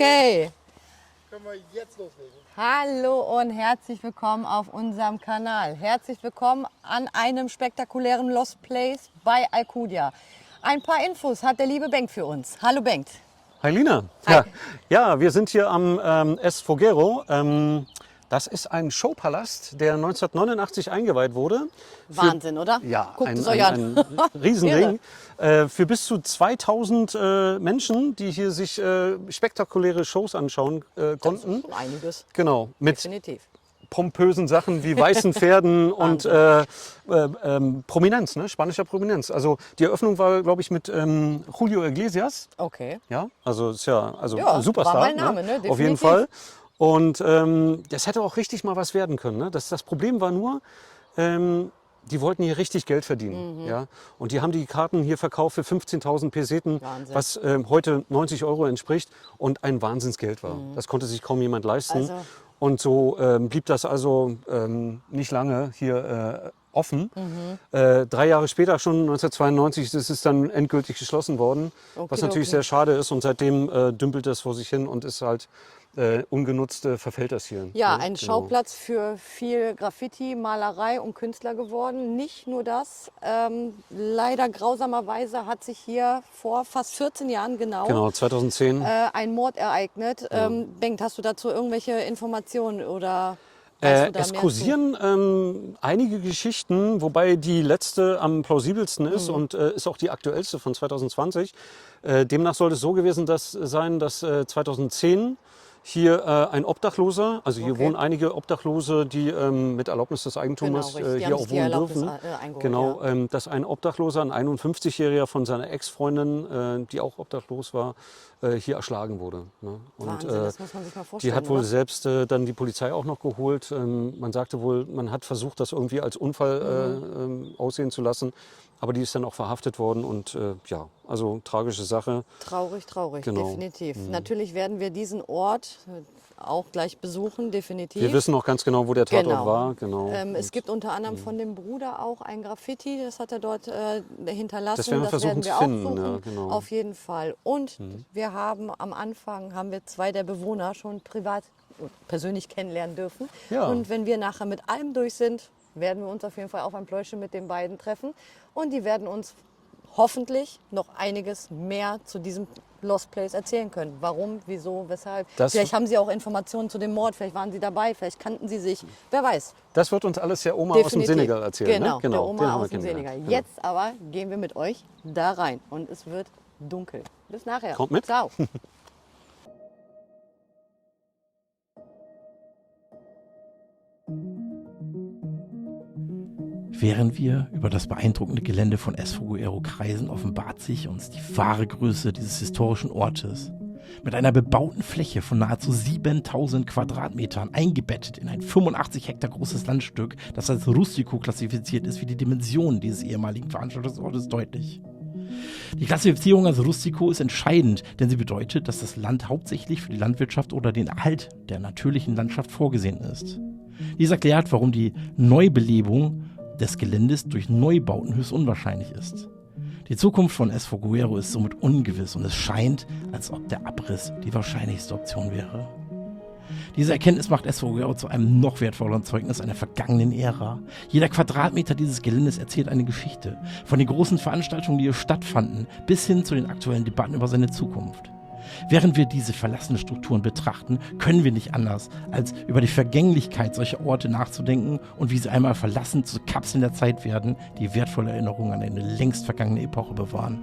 Okay. Können wir jetzt loslegen? Hallo und herzlich willkommen auf unserem Kanal. Herzlich willkommen an einem spektakulären Lost Place bei Alcudia. Ein paar Infos hat der liebe Bengt für uns. Hallo Bengt. Hi Lina. Hi. Ja, wir sind hier am Es Foguero. Das ist ein Showpalast, der 1989 eingeweiht wurde. Wahnsinn, oder? Ja, Guckt ein es euch an. Riesending. Für bis zu 2000 Menschen, die hier sich spektakuläre Shows anschauen konnten. Schon einiges. Genau, mit Definitiv. pompösen Sachen wie weißen Pferden und Prominenz, ne? Spanischer Prominenz. Also die Eröffnung war, glaube ich, mit Julio Iglesias. Okay. Ja, also ist ja, also Ja, Superstar. war mal ein Name, ne? Auf jeden Definitiv. Fall. Und das hätte auch richtig mal was werden können. Ne? Das Problem war nur, die wollten hier richtig Geld verdienen. Ja? Und die haben die Karten hier verkauft für 15.000 Peseten, Wahnsinn. was heute 90 Euro entspricht und ein Wahnsinnsgeld war. Das konnte sich kaum jemand leisten. Also- Und so blieb das also nicht lange hier offen. 3 Jahre später, schon 1992, ist es dann endgültig geschlossen worden, was Okidoki. natürlich sehr schade ist. Und seitdem dümpelt das vor sich hin und ist halt ungenutzt, verfällt das hier. Ja, ne? ein Genau. Schauplatz für viel Graffiti, Malerei und Künstler geworden. Nicht nur das, leider grausamerweise hat sich hier vor fast 14 Jahren Genau, 2010. ein Mord ereignet. Bengt, hast du dazu irgendwelche Informationen oder weißt du da Es mehr kursieren einige Geschichten, wobei die letzte am plausibelsten ist und ist auch die aktuellste von 2020. Demnach soll es so gewesen sein, dass 2010 hier ein Obdachloser, also hier Okay. wohnen einige Obdachlose, die mit Erlaubnis des Eigentümers Genau, richtig. Die hier haben auch sich die wohnen Erlaubnis, dürfen. eingeholt, Genau, ja. dass ein Obdachloser, ein 51-Jähriger von seiner Ex-Freundin, die auch obdachlos war, hier erschlagen wurde. Ne? Und, Wahnsinn, das muss man sich mal vorstellen. die hat wohl oder? selbst dann die Polizei auch noch geholt. Man sagte wohl, man hat versucht, das irgendwie als Unfall aussehen zu lassen. Aber die ist dann auch verhaftet worden und ja, also tragische Sache. Traurig, Genau. definitiv. Natürlich werden wir diesen Ort auch gleich besuchen, definitiv. Wir wissen auch ganz genau, wo der Tatort Genau. war. Genau. Es gibt unter anderem von dem Bruder auch ein Graffiti, das hat er dort hinterlassen. Das werden wir versuchen zu finden, auch suchen, ja, genau. auf jeden Fall. Und wir haben am Anfang 2 der Bewohner schon privat persönlich kennenlernen dürfen. Ja. Und wenn wir nachher mit allem durch sind, werden wir uns auf jeden Fall auf ein Pläuschchen mit den beiden treffen. Und die werden uns hoffentlich noch einiges mehr zu diesem Lost Place erzählen können. Warum, wieso, weshalb. Vielleicht haben sie auch Informationen zu dem Mord, vielleicht waren sie dabei, vielleicht kannten sie sich. Wer weiß. Das wird uns alles der Oma aus dem Definitiv. Senegal erzählen. Genau, ne? der Den Oma haben wir aus dem kennengelernt. Senegal. Genau. Jetzt aber gehen wir mit euch da rein und es wird dunkel. Bis nachher. Kommt mit. Ciao. Während wir über das beeindruckende Gelände von Es Foguero kreisen, offenbart sich uns die wahre Größe dieses historischen Ortes. Mit einer bebauten Fläche von nahezu 7000 Quadratmetern, eingebettet in ein 85 Hektar großes Landstück, das als Rustico klassifiziert ist, wie die Dimensionen dieses ehemaligen Veranstaltungsortes deutlich. Die Klassifizierung als Rustico ist entscheidend, denn sie bedeutet, dass das Land hauptsächlich für die Landwirtschaft oder den Erhalt der natürlichen Landschaft vorgesehen ist. Dies erklärt, warum die Neubelebung des Geländes durch Neubauten höchst unwahrscheinlich ist. Die Zukunft von Es Foguero ist somit ungewiss und es scheint, als ob der Abriss die wahrscheinlichste Option wäre. Diese Erkenntnis macht Es Foguero zu einem noch wertvolleren Zeugnis einer vergangenen Ära. Jeder Quadratmeter dieses Geländes erzählt eine Geschichte, von den großen Veranstaltungen, die hier stattfanden, bis hin zu den aktuellen Debatten über seine Zukunft. Während wir diese verlassenen Strukturen betrachten, können wir nicht anders, als über die Vergänglichkeit solcher Orte nachzudenken und wie sie einmal verlassen zu Kapseln der Zeit werden, die wertvolle Erinnerungen an eine längst vergangene Epoche bewahren.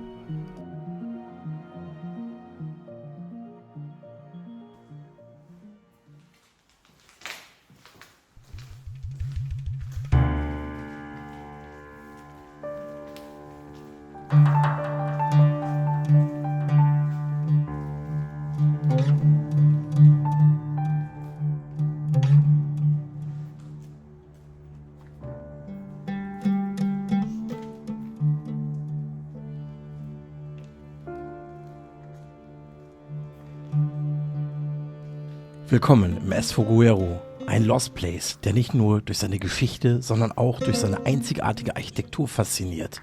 Willkommen im Es Foguero, ein Lost Place, der nicht nur durch seine Geschichte, sondern auch durch seine einzigartige Architektur fasziniert.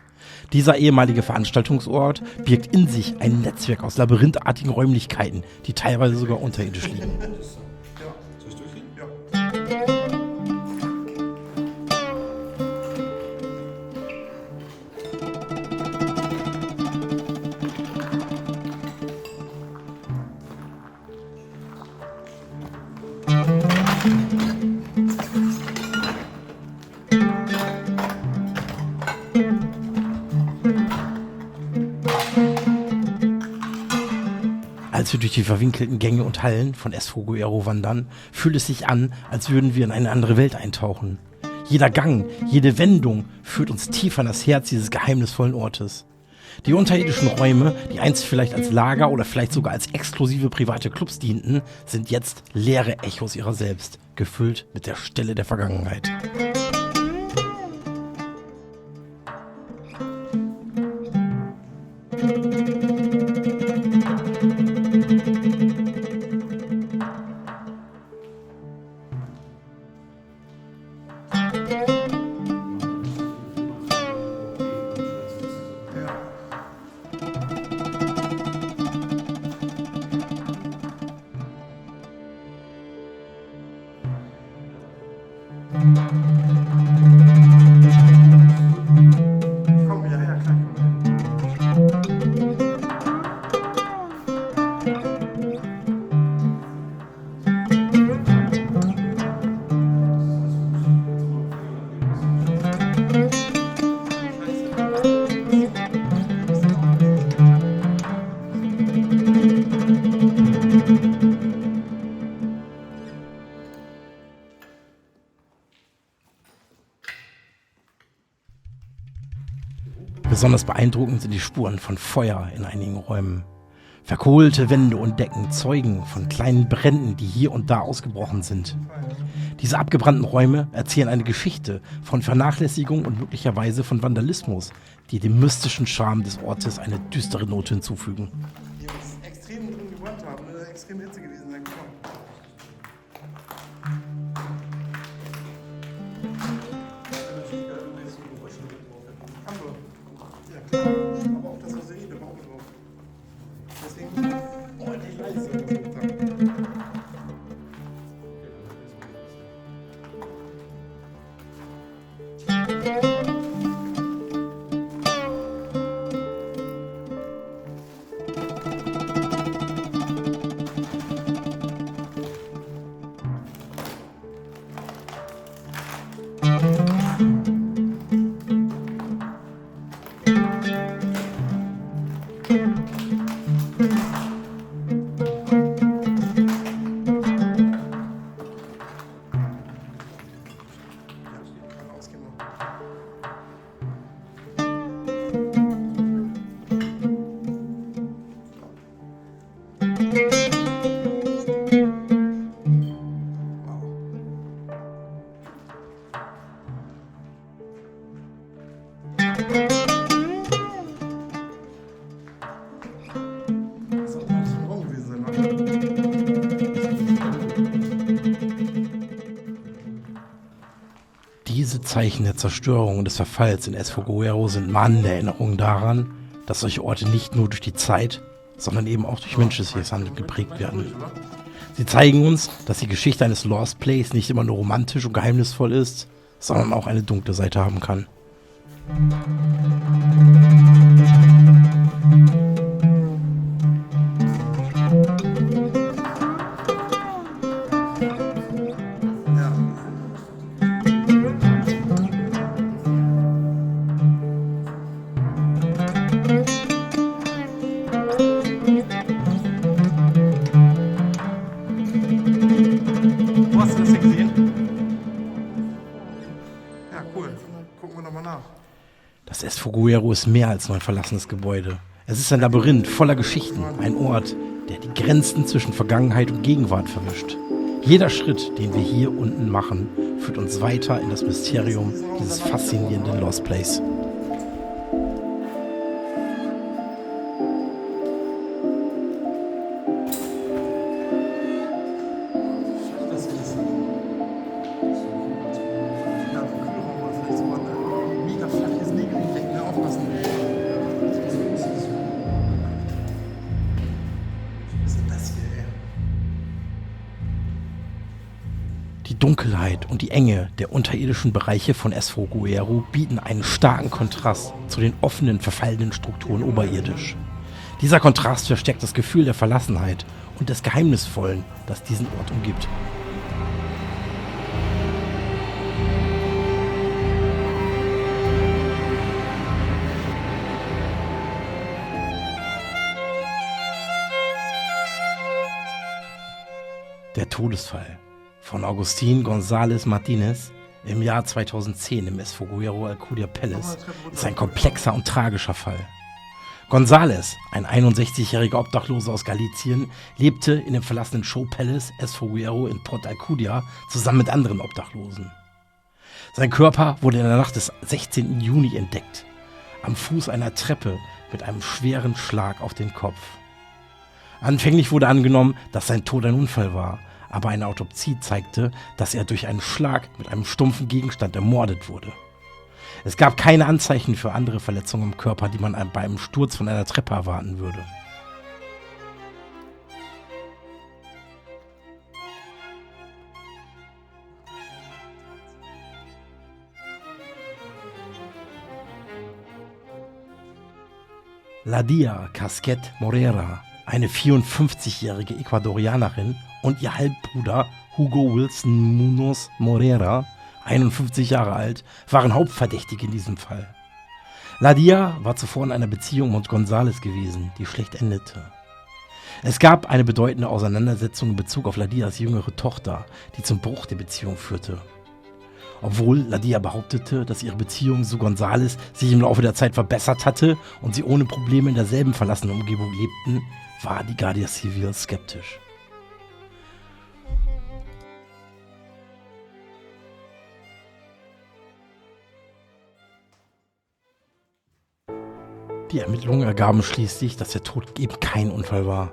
Dieser ehemalige Veranstaltungsort birgt in sich ein Netzwerk aus labyrinthartigen Räumlichkeiten, die teilweise sogar unterirdisch liegen. Als wir durch die verwinkelten Gänge und Hallen von Esfoguero wandern, fühlt es sich an, als würden wir in eine andere Welt eintauchen. Jeder Gang, jede Wendung führt uns tiefer in das Herz dieses geheimnisvollen Ortes. Die unterirdischen Räume, die einst vielleicht als Lager oder vielleicht sogar als exklusive private Clubs dienten, sind jetzt leere Echos ihrer selbst, gefüllt mit der Stille der Vergangenheit. Komm wieder her, gleich. Besonders beeindruckend sind die Spuren von Feuer in einigen Räumen. Verkohlte Wände und Decken zeugen von kleinen Bränden, die hier und da ausgebrochen sind. Diese abgebrannten Räume erzählen eine Geschichte von Vernachlässigung und möglicherweise von Vandalismus, die dem mystischen Charme des Ortes eine düstere Note hinzufügen. Die uns extrem drin gebrannt haben, eine extrem Hitze gewesen sein. Komm. Haben wir. Ja klar. Aber auch das, was wir reden, brauchen wir drauf. Deswegen ordentlich leise. Das soll mal ein Raum gewesen sein, Diese Zeichen der Zerstörung und des Verfalls in Esfoguero sind mahnende Erinnerungen daran, dass solche Orte nicht nur durch die Zeit, sondern eben auch durch menschliches Handeln geprägt werden. Sie zeigen uns, dass die Geschichte eines Lost Place nicht immer nur romantisch und geheimnisvoll ist, sondern auch eine dunkle Seite haben kann. Wo hast du das hier gesehen? Ja, cool. Gucken wir nochmal nach. Das Esfoguero ist mehr als nur ein verlassenes Gebäude. Es ist ein Labyrinth voller Geschichten, ein Ort, der die Grenzen zwischen Vergangenheit und Gegenwart verwischt. Jeder Schritt, den wir hier unten machen, führt uns weiter in das Mysterium dieses faszinierenden Lost Place. Das ist ja, Kühlraum oder vielleicht sogar ein mega flaches Nägel. Aufpassen. Die Dunkelheit und die Enge der unterirdischen Bereiche von Esfoguero bieten einen starken Kontrast zu den offenen, verfallenen Strukturen oberirdisch. Dieser Kontrast verstärkt das Gefühl der Verlassenheit und des Geheimnisvollen, das diesen Ort umgibt. Der Todesfall von Agustín González Martínez im Jahr 2010 im Esfoguero Alcudia Palace ist ein komplexer und tragischer Fall. González, ein 61-jähriger Obdachloser aus Galicien, lebte in dem verlassenen Show Palace Esfoguero in Port Alcudia zusammen mit anderen Obdachlosen. Sein Körper wurde in der Nacht des 16. Juni entdeckt, am Fuß einer Treppe mit einem schweren Schlag auf den Kopf. Anfänglich wurde angenommen, dass sein Tod ein Unfall war, aber eine Autopsie zeigte, dass er durch einen Schlag mit einem stumpfen Gegenstand ermordet wurde. Es gab keine Anzeichen für andere Verletzungen im Körper, die man bei einem Sturz von einer Treppe erwarten würde. Ladia Casquet Morera, eine 54-jährige Ecuadorianerin, und ihr Halbbruder Hugo Wilson Munoz Morera, 51 Jahre alt, waren Hauptverdächtige in diesem Fall. Ladia war zuvor in einer Beziehung mit González gewesen, die schlecht endete. Es gab eine bedeutende Auseinandersetzung in Bezug auf Ladias jüngere Tochter, die zum Bruch der Beziehung führte. Obwohl Ladia behauptete, dass ihre Beziehung zu González sich im Laufe der Zeit verbessert hatte und sie ohne Probleme in derselben verlassenen Umgebung lebten, war die Guardia Civil skeptisch. Die Ermittlungen ergaben schließlich, dass der Tod eben kein Unfall war.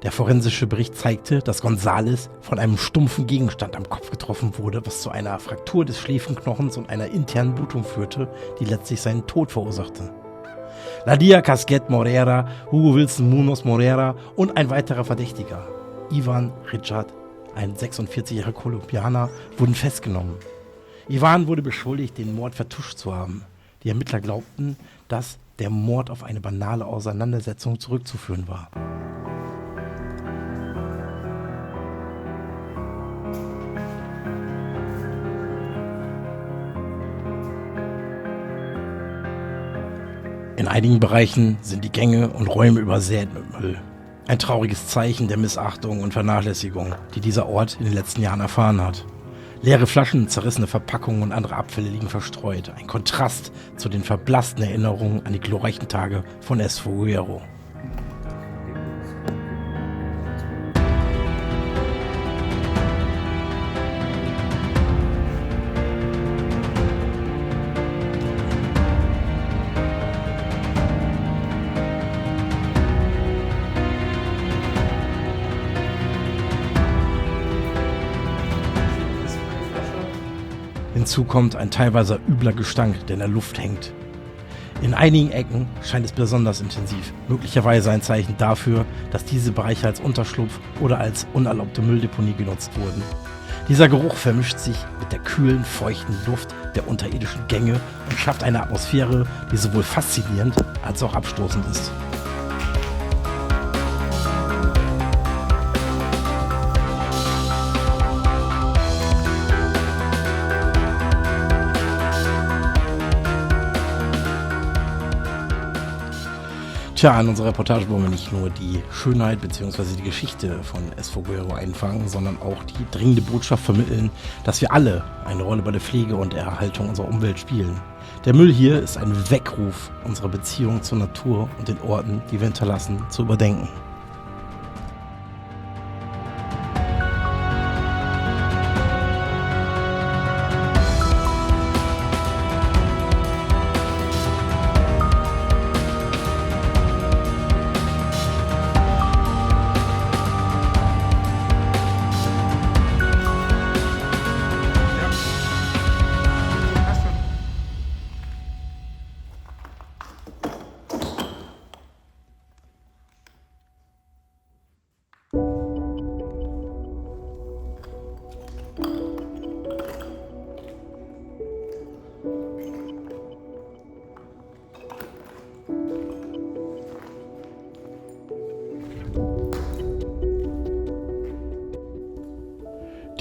Der forensische Bericht zeigte, dass González von einem stumpfen Gegenstand am Kopf getroffen wurde, was zu einer Fraktur des Schläfenknochens und einer internen Blutung führte, die letztlich seinen Tod verursachte. Ladia Casquet Morera, Hugo Wilson Munoz Morera und ein weiterer Verdächtiger, Ivan Richard, ein 46-jähriger Kolumbianer, wurden festgenommen. Ivan wurde beschuldigt, den Mord vertuscht zu haben. Die Ermittler glaubten, dass der Mord auf eine banale Auseinandersetzung zurückzuführen war. In einigen Bereichen sind die Gänge und Räume übersät mit Müll. Ein trauriges Zeichen der Missachtung und Vernachlässigung, die dieser Ort in den letzten Jahren erfahren hat. Leere Flaschen, zerrissene Verpackungen und andere Abfälle liegen verstreut. Ein Kontrast zu den verblassten Erinnerungen an die glorreichen Tage von Esfoguero. Hinzu kommt ein teilweise übler Gestank, der in der Luft hängt. In einigen Ecken scheint es besonders intensiv, möglicherweise ein Zeichen dafür, dass diese Bereiche als Unterschlupf oder als unerlaubte Mülldeponie genutzt wurden. Dieser Geruch vermischt sich mit der kühlen, feuchten Luft der unterirdischen Gänge und schafft eine Atmosphäre, die sowohl faszinierend als auch abstoßend ist. Tja, in unserer Reportage wollen wir nicht nur die Schönheit bzw. die Geschichte von Esfoguero einfangen, sondern auch die dringende Botschaft vermitteln, dass wir alle eine Rolle bei der Pflege und Erhaltung unserer Umwelt spielen. Der Müll hier ist ein Weckruf, unsere Beziehung zur Natur und den Orten, die wir hinterlassen, zu überdenken.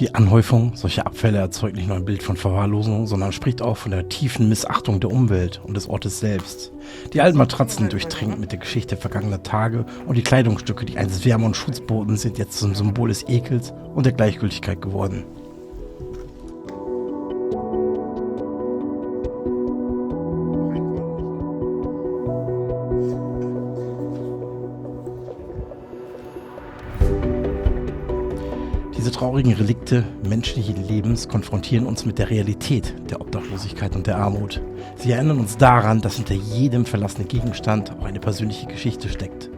Die Anhäufung solcher Abfälle erzeugt nicht nur ein Bild von Verwahrlosung, sondern spricht auch von der tiefen Missachtung der Umwelt und des Ortes selbst. Die alten Matratzen durchtränkt mit der Geschichte vergangener Tage und die Kleidungsstücke, die einst Wärme und Schutz boten, sind jetzt zum Symbol des Ekels und der Gleichgültigkeit geworden. Diese traurigen Relikte menschlichen Lebens konfrontieren uns mit der Realität der Obdachlosigkeit und der Armut. Sie erinnern uns daran, dass hinter jedem verlassenen Gegenstand auch eine persönliche Geschichte steckt.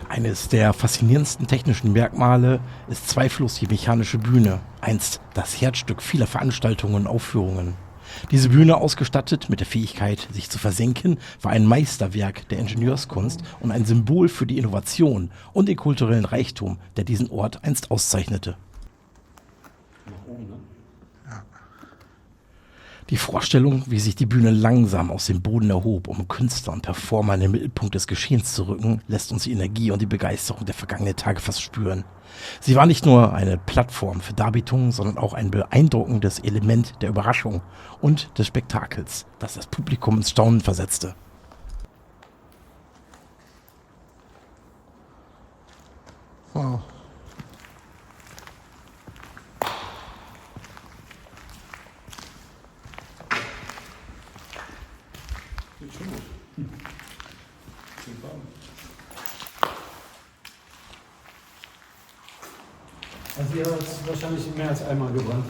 Eines der faszinierendsten technischen Merkmale ist zweifellos die mechanische Bühne, einst das Herzstück vieler Veranstaltungen und Aufführungen. Diese Bühne, ausgestattet mit der Fähigkeit, sich zu versenken, war ein Meisterwerk der Ingenieurskunst und ein Symbol für die Innovation und den kulturellen Reichtum, der diesen Ort einst auszeichnete. Die Vorstellung, wie sich die Bühne langsam aus dem Boden erhob, um Künstler und Performer in den Mittelpunkt des Geschehens zu rücken, lässt uns die Energie und die Begeisterung der vergangenen Tage fast spüren. Sie war nicht nur eine Plattform für Darbietungen, sondern auch ein beeindruckendes Element der Überraschung und des Spektakels, das das Publikum ins Staunen versetzte. Wow. Also hier hat es wahrscheinlich mehr als einmal gebrannt.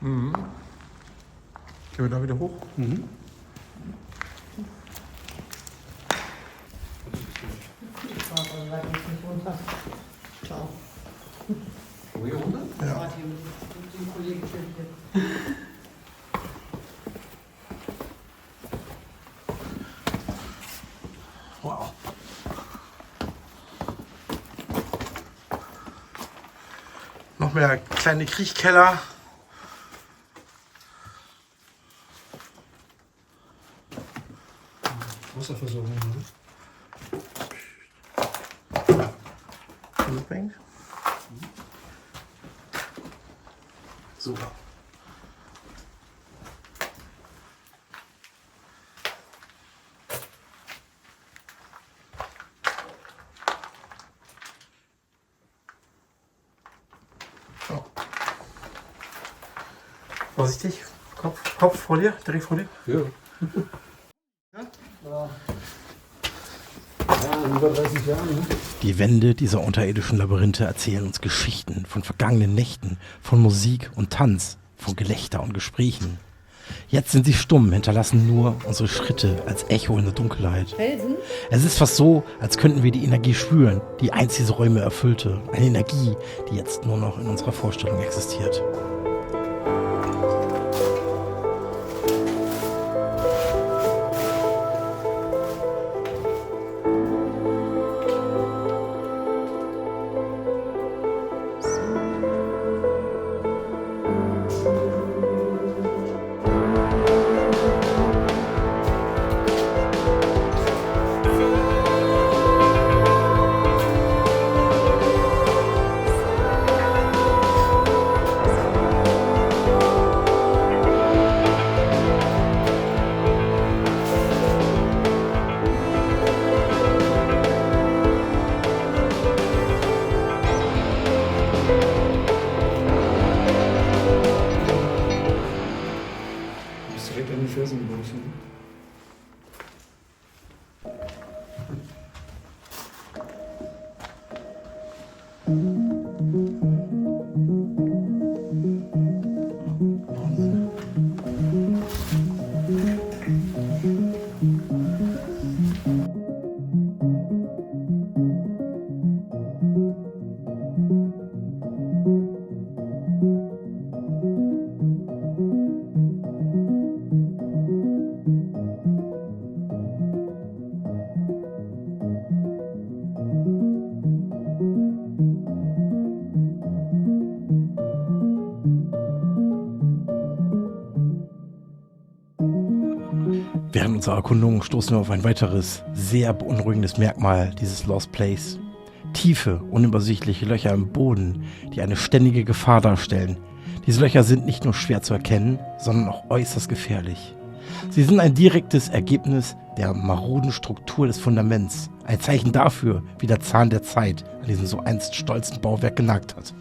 Mhm. Gehen wir da wieder hoch? Mhm. Ciao. Wo hier runter? Ja. Wow. Noch mehr kleine Kriechkeller. Wasserversorgung, ne? Bank. Super. Vorsichtig. Kopf vor dir, direkt vor dir. Ja. Ja, über 30 Jahre. Ne? Die Wände dieser unterirdischen Labyrinthe erzählen uns Geschichten von vergangenen Nächten, von Musik und Tanz, von Gelächter und Gesprächen. Jetzt sind sie stumm, hinterlassen nur unsere Schritte als Echo in der Dunkelheit. Felsen? Es ist fast so, als könnten wir die Energie spüren, die einst diese Räume erfüllte. Eine Energie, die jetzt nur noch in unserer Vorstellung existiert. Direkt an den Felsen geworfen. Während unserer Erkundung stoßen wir auf ein weiteres, sehr beunruhigendes Merkmal dieses Lost Place. Tiefe, unübersichtliche Löcher im Boden, die eine ständige Gefahr darstellen. Diese Löcher sind nicht nur schwer zu erkennen, sondern auch äußerst gefährlich. Sie sind ein direktes Ergebnis der maroden Struktur des Fundaments. Ein Zeichen dafür, wie der Zahn der Zeit an diesem so einst stolzen Bauwerk genagt hat.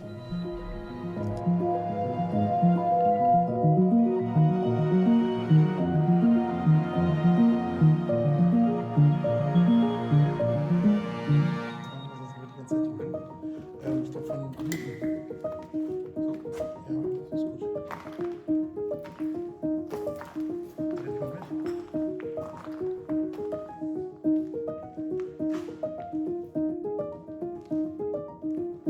Ich glaube von hinten. So.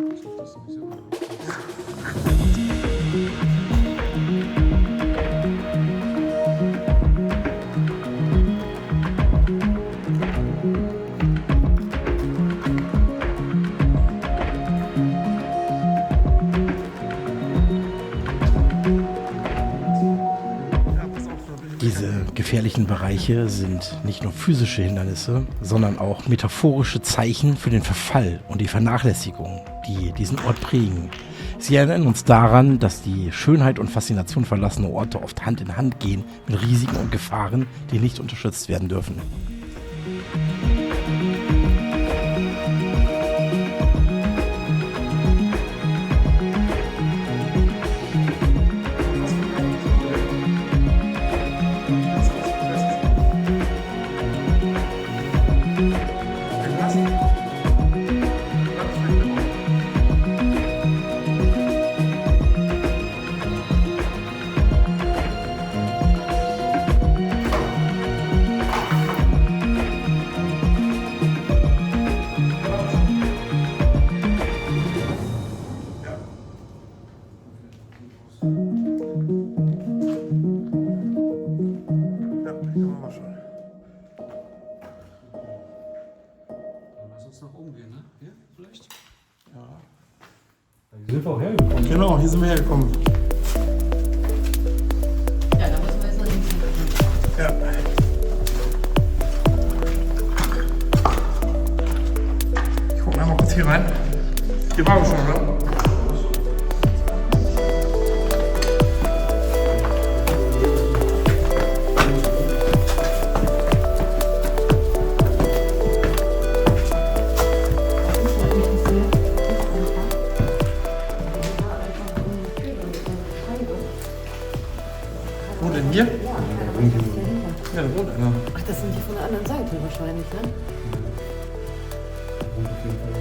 Ja, das ist gut. Ich komm mit. Diese gefährlichen Bereiche sind nicht nur physische Hindernisse, sondern auch metaphorische Zeichen für den Verfall und die Vernachlässigung, die diesen Ort prägen. Sie erinnern uns daran, dass die Schönheit und Faszination verlassener Orte oft Hand in Hand gehen mit Risiken und Gefahren, die nicht unterschätzt werden dürfen. Sind wir auch hergekommen? Genau, hier sind wir hergekommen. Ja, da müssen wir jetzt noch nicht. Ja. Ich gucke einmal kurz hier rein. Hier waren wir schon, oder? Monate wahrscheinlich, ne? Und auf jeden Fall.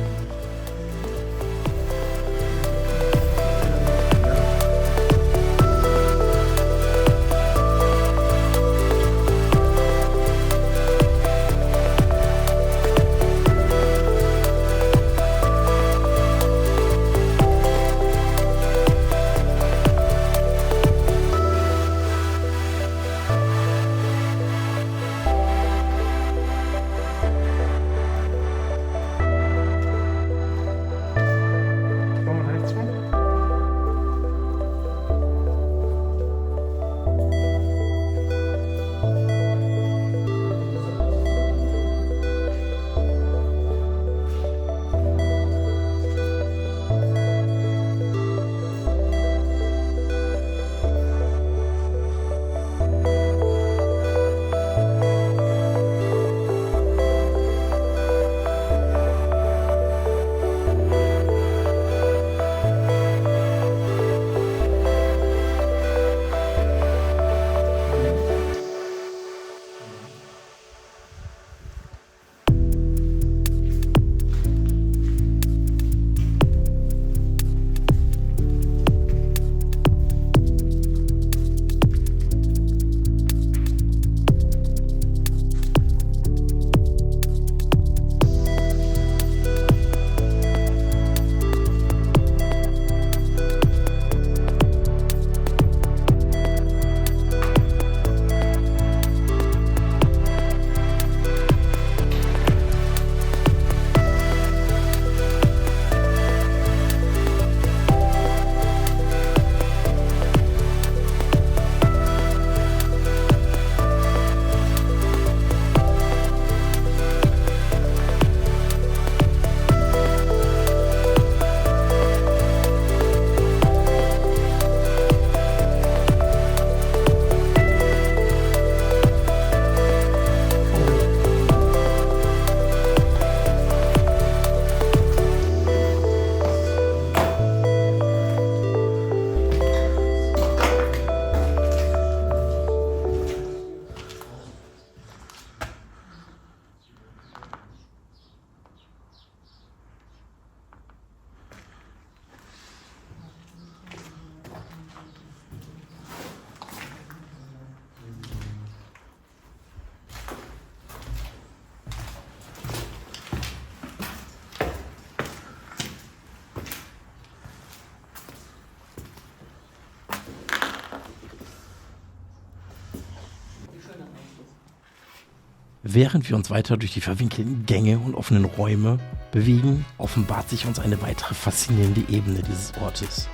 Wollen wir rechts rum? Während wir uns weiter durch die verwinkelten Gänge und offenen Räume bewegen, offenbart sich uns eine weitere faszinierende Ebene dieses Ortes.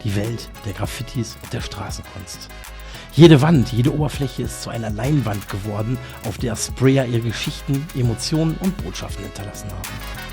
Die Welt der Graffitis und der Straßenkunst. Jede Wand, jede Oberfläche ist zu einer Leinwand geworden, auf der Sprayer ihre Geschichten, Emotionen und Botschaften hinterlassen haben.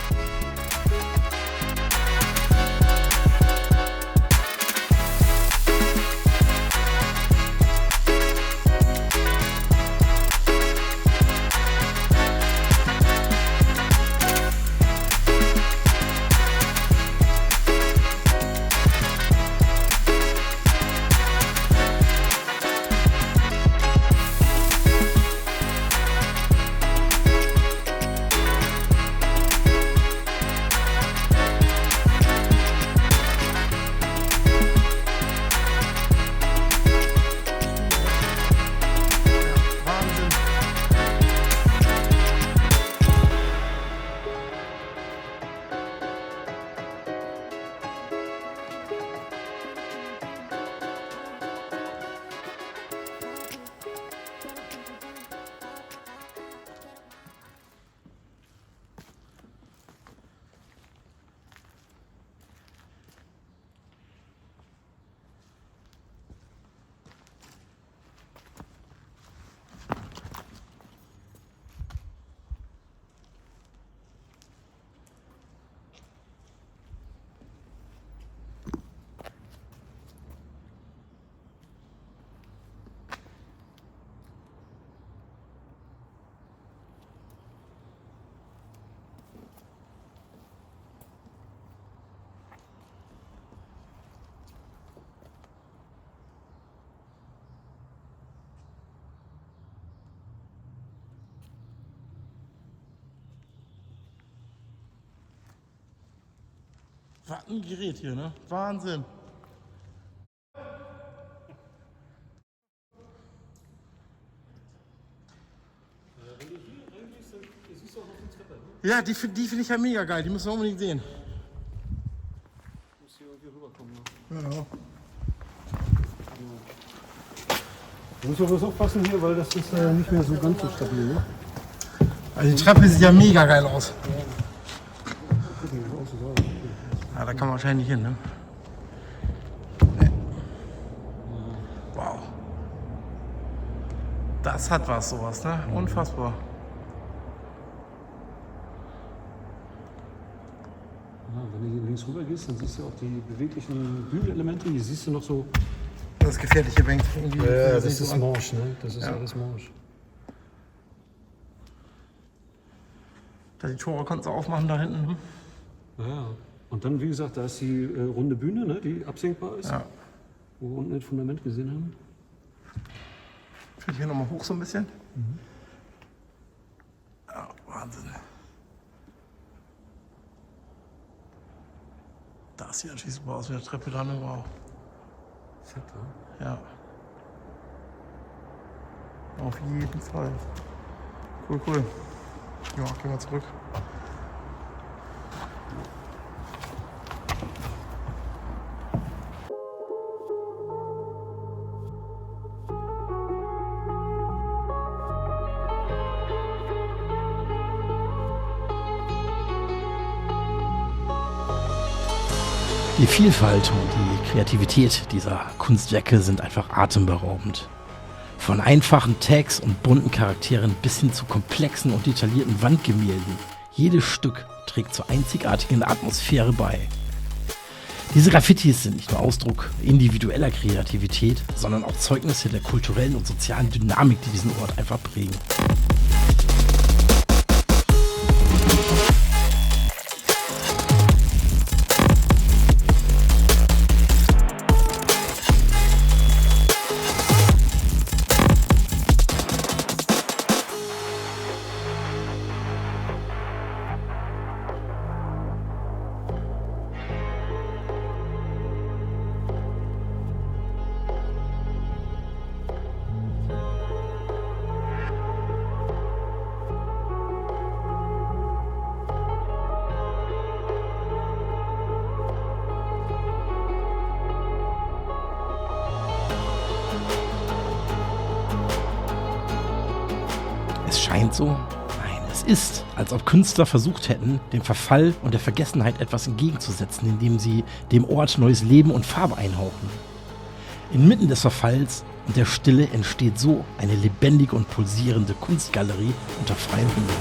Was ein Gerät hier, ne? Wahnsinn. Ja, die finde ich ja mega geil. Die müssen wir unbedingt sehen. Muss hier irgendwie rüberkommen. Ja. Da muss man bloß aufpassen hier, weil das ist nicht mehr so ganz so stabil. Ne? Also die Treppe sieht ja mega geil aus. Ja, da kann man wahrscheinlich nicht hin, ne? Nee. Wow. Das hat was, sowas, ne? Unfassbar. Ja, wenn du hier links rüber gehst, dann siehst du auch die beweglichen Bühnenelemente. Hier siehst du noch so. Das ist gefährlich hier, Bank. Ja, das ist morsch, ne? Das ist alles morsch. Da die Tore kannst du aufmachen da hinten. Hm? Ja. Und dann, wie gesagt, da ist die runde Bühne, ne, die absenkbar ist. Ja. Wo wir unten das Fundament gesehen haben. Ich will hier nochmal hoch so ein bisschen. Ja, Wahnsinn. Das sieht natürlich super aus mit der Treppe da, ne? Wow. Fett, ne? Ja. Auf jeden Fall. Cool, cool. Ja, gehen wir zurück. Die Vielfalt und die Kreativität dieser Kunstwerke sind einfach atemberaubend. Von einfachen Tags und bunten Charakteren bis hin zu komplexen und detaillierten Wandgemälden. Jedes Stück trägt zur einzigartigen Atmosphäre bei. Diese Graffitis sind nicht nur Ausdruck individueller Kreativität, sondern auch Zeugnisse der kulturellen und sozialen Dynamik, die diesen Ort einfach prägen. Es scheint so, nein, es ist, als ob Künstler versucht hätten, dem Verfall und der Vergessenheit etwas entgegenzusetzen, indem sie dem Ort neues Leben und Farbe einhauchen. Inmitten des Verfalls und der Stille entsteht so eine lebendige und pulsierende Kunstgalerie unter freiem Himmel.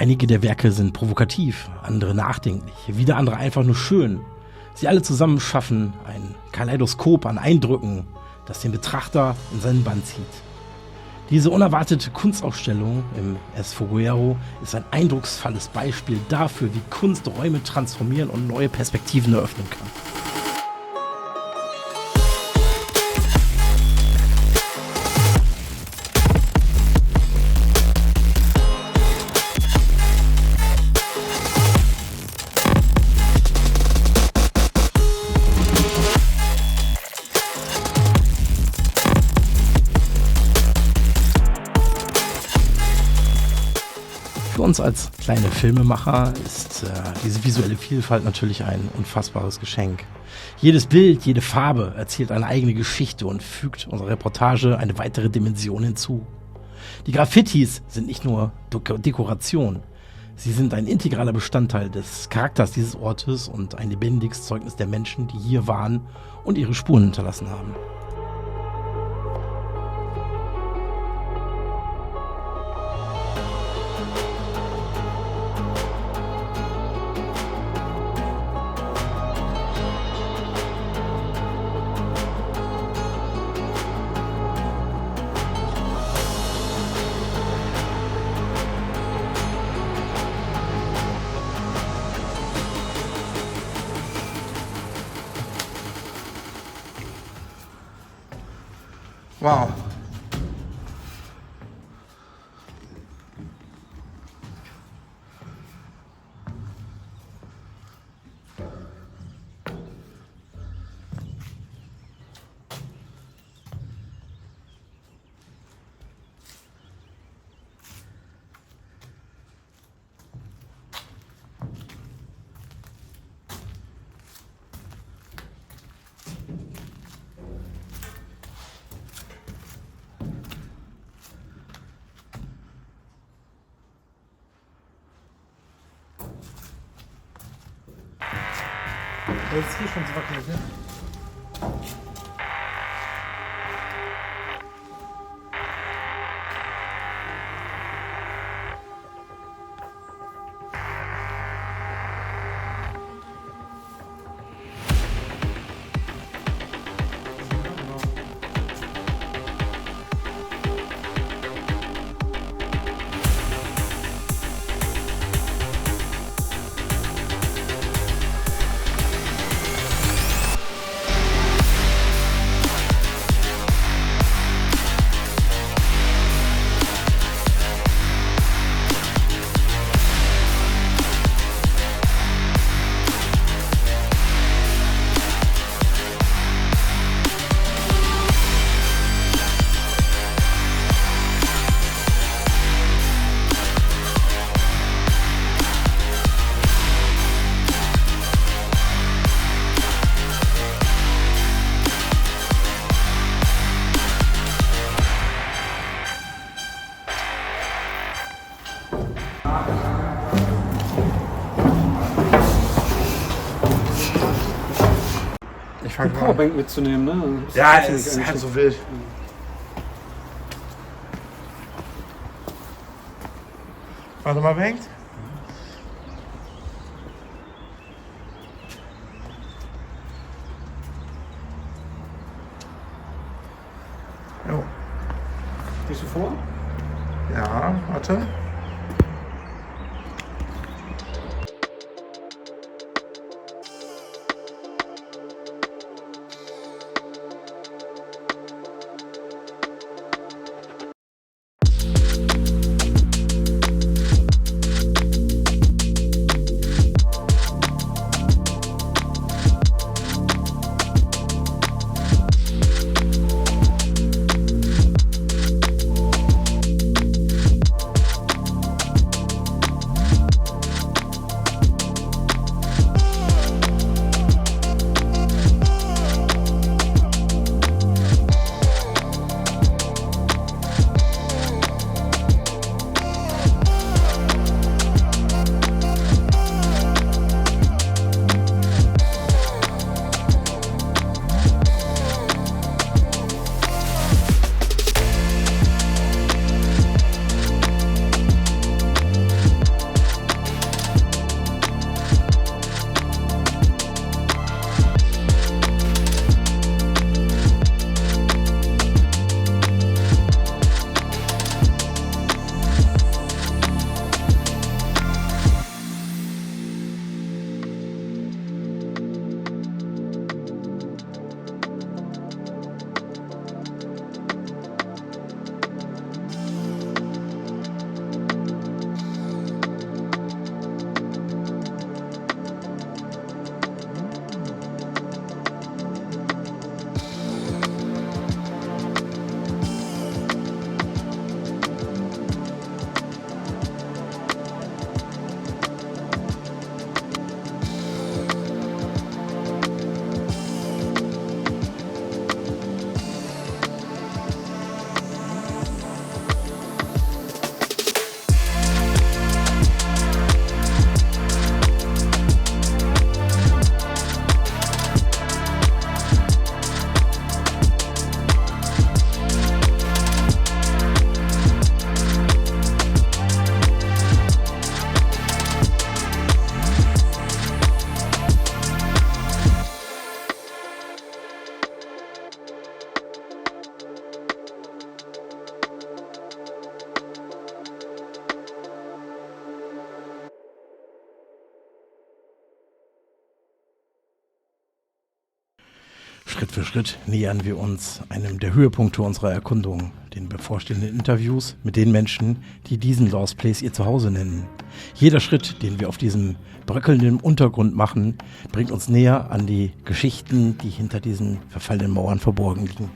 Einige der Werke sind provokativ, andere nachdenklich, wieder andere einfach nur schön. Sie alle zusammen schaffen ein Kaleidoskop an Eindrücken, das den Betrachter in seinen Bann zieht. Diese unerwartete Kunstausstellung im Esfogueiro ist ein eindrucksvolles Beispiel dafür, wie Kunst Räume transformieren und neue Perspektiven eröffnen kann. Für uns als kleine Filmemacher ist diese visuelle Vielfalt natürlich ein unfassbares Geschenk. Jedes Bild, jede Farbe erzählt eine eigene Geschichte und fügt unserer Reportage eine weitere Dimension hinzu. Die Graffitis sind nicht nur Dekoration, sie sind ein integraler Bestandteil des Charakters dieses Ortes und ein lebendiges Zeugnis der Menschen, die hier waren und ihre Spuren hinterlassen haben. Wow. Jetzt hier schon zu wackeln, ne? Ich Die Powerbank mitzunehmen, ne? Das Ja, finde es ich ist eigentlich halt so wild. Warte mal, Bengt. Jo. Gehst du vor? Ja, warte. Schritt für Schritt nähern wir uns einem der Höhepunkte unserer Erkundung, den bevorstehenden Interviews mit den Menschen, die diesen Lost Place ihr Zuhause nennen. Jeder Schritt, den wir auf diesem bröckelnden Untergrund machen, bringt uns näher an die Geschichten, die hinter diesen verfallenen Mauern verborgen liegen.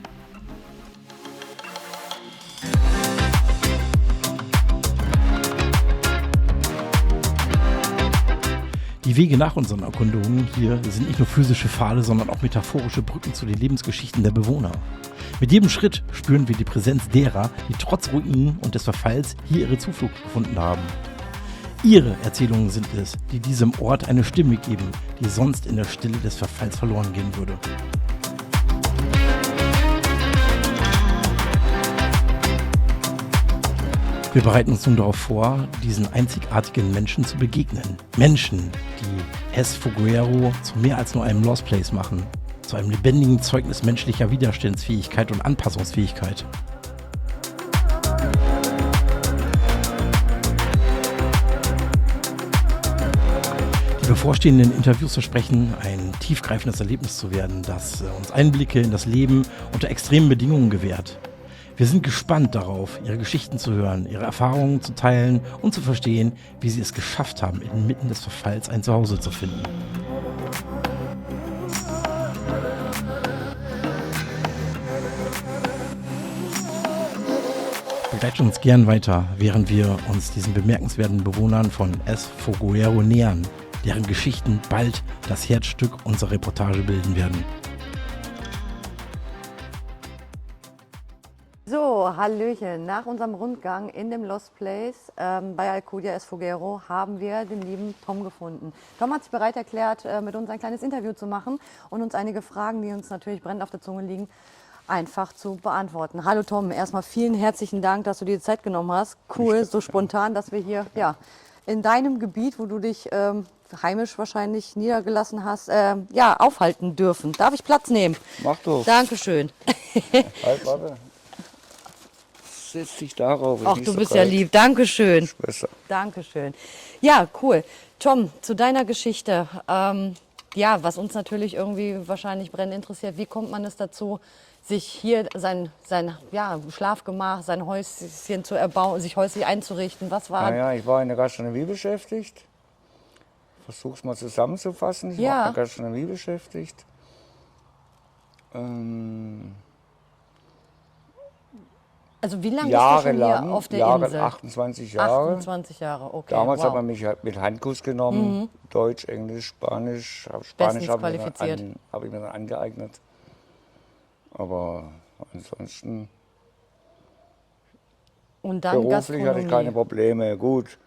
Die Wege nach unseren Erkundungen hier sind nicht nur physische Pfade, sondern auch metaphorische Brücken zu den Lebensgeschichten der Bewohner. Mit jedem Schritt spüren wir die Präsenz derer, die trotz Ruinen und des Verfalls hier ihre Zuflucht gefunden haben. Ihre Erzählungen sind es, die diesem Ort eine Stimme geben, die sonst in der Stille des Verfalls verloren gehen würde. Wir bereiten uns nun darauf vor, diesen einzigartigen Menschen zu begegnen. Menschen, die Es Fogueiro zu mehr als nur einem Lost Place machen. Zu einem lebendigen Zeugnis menschlicher Widerstandsfähigkeit und Anpassungsfähigkeit. Die bevorstehenden Interviews versprechen, ein tiefgreifendes Erlebnis zu werden, das uns Einblicke in das Leben unter extremen Bedingungen gewährt. Wir sind gespannt darauf, ihre Geschichten zu hören, ihre Erfahrungen zu teilen und zu verstehen, wie sie es geschafft haben, inmitten des Verfalls ein Zuhause zu finden. Begleitet uns gern weiter, während wir uns diesen bemerkenswerten Bewohnern von Es Fogueiro nähern, deren Geschichten bald das Herzstück unserer Reportage bilden werden. So, Hallöchen. Nach unserem Rundgang in dem Lost Place bei Alcudia Es Fogueiro haben wir den lieben Tom gefunden. Tom hat sich bereit erklärt, mit uns ein kleines Interview zu machen und uns einige Fragen, die uns natürlich brennend auf der Zunge liegen, einfach zu beantworten. Hallo Tom, erstmal vielen herzlichen Dank, dass du dir die Zeit genommen hast. Cool, so spontan, dass wir hier in deinem Gebiet, wo du dich heimisch wahrscheinlich niedergelassen hast, aufhalten dürfen. Darf ich Platz nehmen? Mach doch. Dankeschön. Halt, warte. Setz dich darauf. Ach, du bist ja lieb. Dankeschön. Besser. Dankeschön. Ja, cool. Tom, zu deiner Geschichte. Was uns natürlich irgendwie wahrscheinlich brennend interessiert. Wie kommt man es dazu, sich hier sein Schlafgemach, sein Häuschen zu erbauen, sich häuslich einzurichten? Was war? Naja, ich war in der Gastronomie beschäftigt. Versuch's mal zusammenzufassen. Ich war in der Gastronomie beschäftigt. Also wie lange bist du schon hier auf der Insel? 28 Jahre. 28 Jahre, okay. Damals hat man mich halt mit Handkurs genommen. Deutsch, Englisch, Spanisch. Spanisch habe ich mir dann angeeignet. Aber ansonsten und dann beruflich hatte ich keine Probleme. Gut,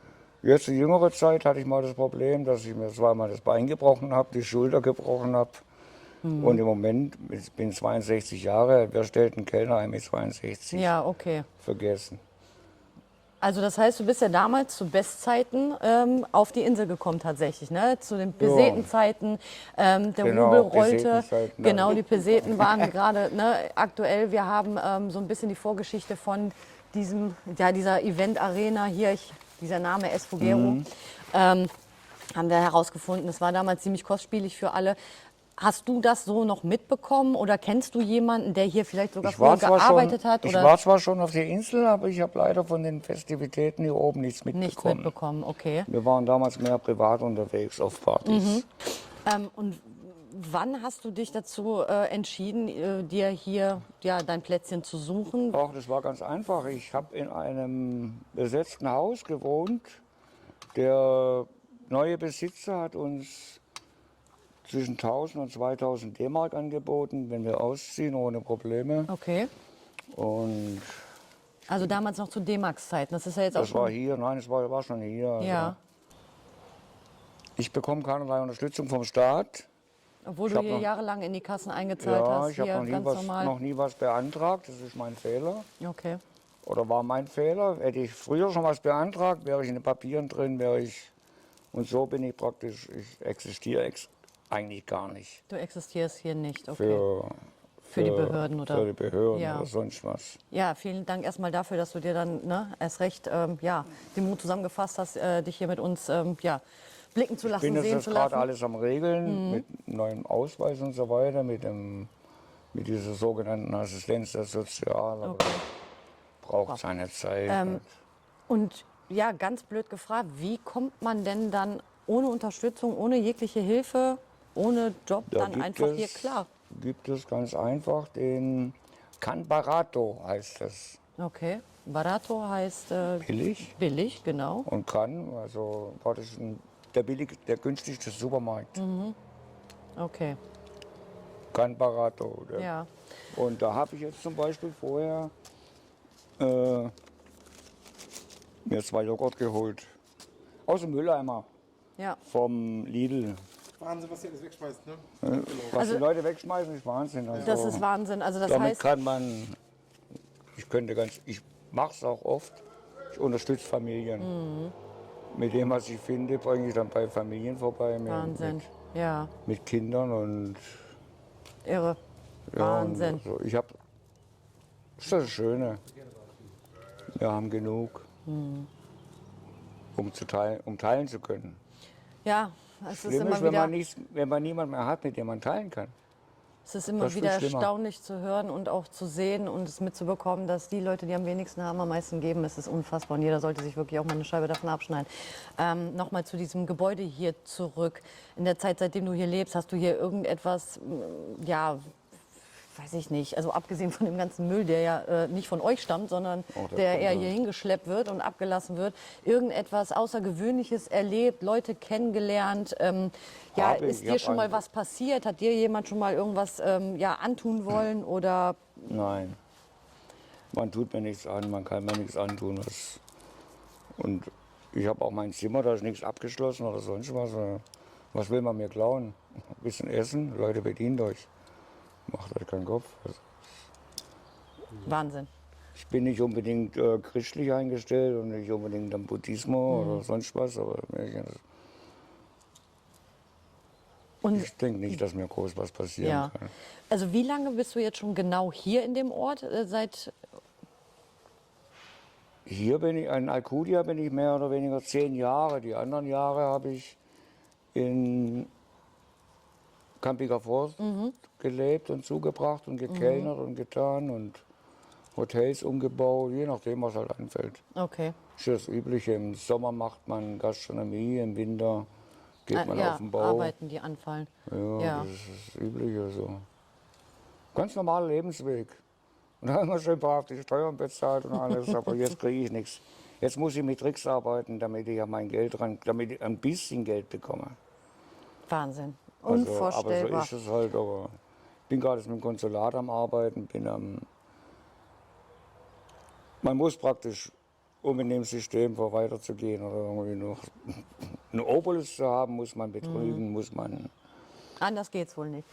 jetzt in jüngerer Zeit hatte ich mal das Problem, dass ich mir zweimal das Bein gebrochen habe, die Schulter gebrochen habe. Und im Moment, ich bin 62 Jahre, wer stellt einen Kellner ein mit 62? Ja, okay. Vergessen. Also das heißt, du bist ja damals zu Bestzeiten auf die Insel gekommen tatsächlich, ne? Zu den Pesetenzeiten, der Rubel rollte. Genau, die Peseten waren gerade aktuell. Wir haben so ein bisschen die Vorgeschichte von dieser Event-Arena hier, dieser Name Es Fogueiro, haben wir herausgefunden. Es war damals ziemlich kostspielig für alle. Hast du das so noch mitbekommen oder kennst du jemanden, der hier vielleicht sogar vorher gearbeitet hat? Ich war zwar schon auf der Insel, aber ich habe leider von den Festivitäten hier oben nichts mitbekommen. Nichts mitbekommen, okay. Wir waren damals mehr privat unterwegs auf Partys. Und wann hast du dich dazu entschieden, dir hier dein Plätzchen zu suchen? Ach, das war ganz einfach. Ich habe in einem besetzten Haus gewohnt. Der neue Besitzer hat uns zwischen 1000 und 2000 D-Mark angeboten, wenn wir ausziehen, ohne Probleme. Okay. Und also damals noch zu D-Marks-Zeiten, das ist ja jetzt auch das schon... war hier, nein, es war schon hier. Also ja. Ich bekomme keinerlei Unterstützung vom Staat. Obwohl du hier jahrelang in die Kassen eingezahlt hast. Ja, ich habe noch nie was beantragt, das ist mein Fehler. Okay. Oder war mein Fehler. Hätte ich früher schon was beantragt, wäre ich in den Papieren drin, und so bin ich praktisch, ich existiere eigentlich gar nicht. Du existierst hier nicht, okay. Für die Behörden oder? Für die Behörden oder sonst was. Ja, vielen Dank erstmal dafür, dass du dir dann erst recht den Mut zusammengefasst hast, dich hier mit uns blicken zu lassen, sehen zu lassen. Ich bin jetzt gerade lassen. alles am Regeln mit neuem Ausweis und so weiter, mit dem mit dieser sogenannten Assistenz der Sozial. Aber Okay. braucht seine Zeit. Und ja, ganz blöd gefragt, wie kommt man denn dann ohne Unterstützung, ohne jegliche Hilfe, ohne Job Da dann gibt einfach hier es- klar? Gibt es ganz einfach den Canbarato, heißt das. Okay. Barato heißt Billig billig, genau. und kann, also war das der günstigste Supermarkt. Okay. Canbarato. Ja. Und da habe ich jetzt zum Beispiel vorher mir 2 Joghurt geholt. Aus dem Mülleimer Ja. vom Lidl. Wahnsinn, was ihr alles wegschmeißt, ne? Was Also- die Leute wegschmeißen, ist Wahnsinn. Also, Das ist Wahnsinn. Also das damit heißt, kann man, ich mache es auch oft, ich unterstütze Familien. Mit dem, was ich finde, bringe ich dann bei Familien vorbei. Wahnsinn. Ja, Mit Kindern und irre. Wahnsinn. Und so. Das ist das Schöne. Wir haben genug, um teilen zu können. Ja, es ist Schlimm immer ist, wieder, wenn man niemanden mehr hat, mit dem man teilen kann. es ist immer das ist wieder viel schlimmer. erstaunlich zu hören und auch zu sehen und es mitzubekommen, dass die Leute, die am wenigsten haben, am meisten geben. Es ist unfassbar und jeder sollte sich wirklich auch mal eine Scheibe davon abschneiden. Nochmal zu diesem Gebäude hier zurück. In der Zeit, seitdem du hier lebst, hast du hier irgendetwas, ja, weiß ich nicht, also abgesehen von dem ganzen Müll, der ja nicht von euch stammt, sondern der der kommt eher ja. hier hingeschleppt wird und abgelassen wird, irgendetwas Außergewöhnliches erlebt, Leute kennengelernt. Ja, Habe ich. ist Ich dir hab schon mal ein- was passiert? Hat dir jemand schon mal irgendwas ja, antun wollen? Oder Nein. Man tut mir nichts an, man kann mir nichts antun. Und ich habe auch mein Zimmer, da ist nichts abgeschlossen oder sonst was. Was will man mir klauen? Ein bisschen essen, Leute bedient euch. Macht euch keinen Kopf. Also, Wahnsinn. ich bin nicht unbedingt christlich eingestellt und nicht unbedingt am Buddhismus oder sonst was, aber Und ich denke nicht, dass mir groß was passieren ja, kann. also wie lange bist du jetzt schon genau hier in dem Ort? Seit Hier bin ich, in Alcudia bin ich mehr oder weniger 10 Jahre. Die anderen Jahre habe ich in Campiger Forst gelebt und zugebracht und gekellnert und getan und Hotels umgebaut, je nachdem, was halt anfällt. okay. Das ist das Übliche. Im Sommer macht man Gastronomie, im Winter geht man ja, auf den Bau. Arbeiten, die anfallen. Ja, Ja. das ist das Übliche so. Ganz normaler Lebensweg. Und dann haben wir schön brav die Steuern bezahlt und alles, aber jetzt kriege ich nichts. Jetzt muss ich mit Tricks arbeiten, damit ich ja mein Geld damit ich ein bisschen Geld bekomme. Wahnsinn. Also, Unvorstellbar. aber so ist es halt. Aber ich bin gerade mit dem Konsulat am Arbeiten, man muss praktisch, um in dem System weiterzugehen oder irgendwie noch einen Obolus zu haben, muss man betrügen, muss man. Anders geht's wohl nicht.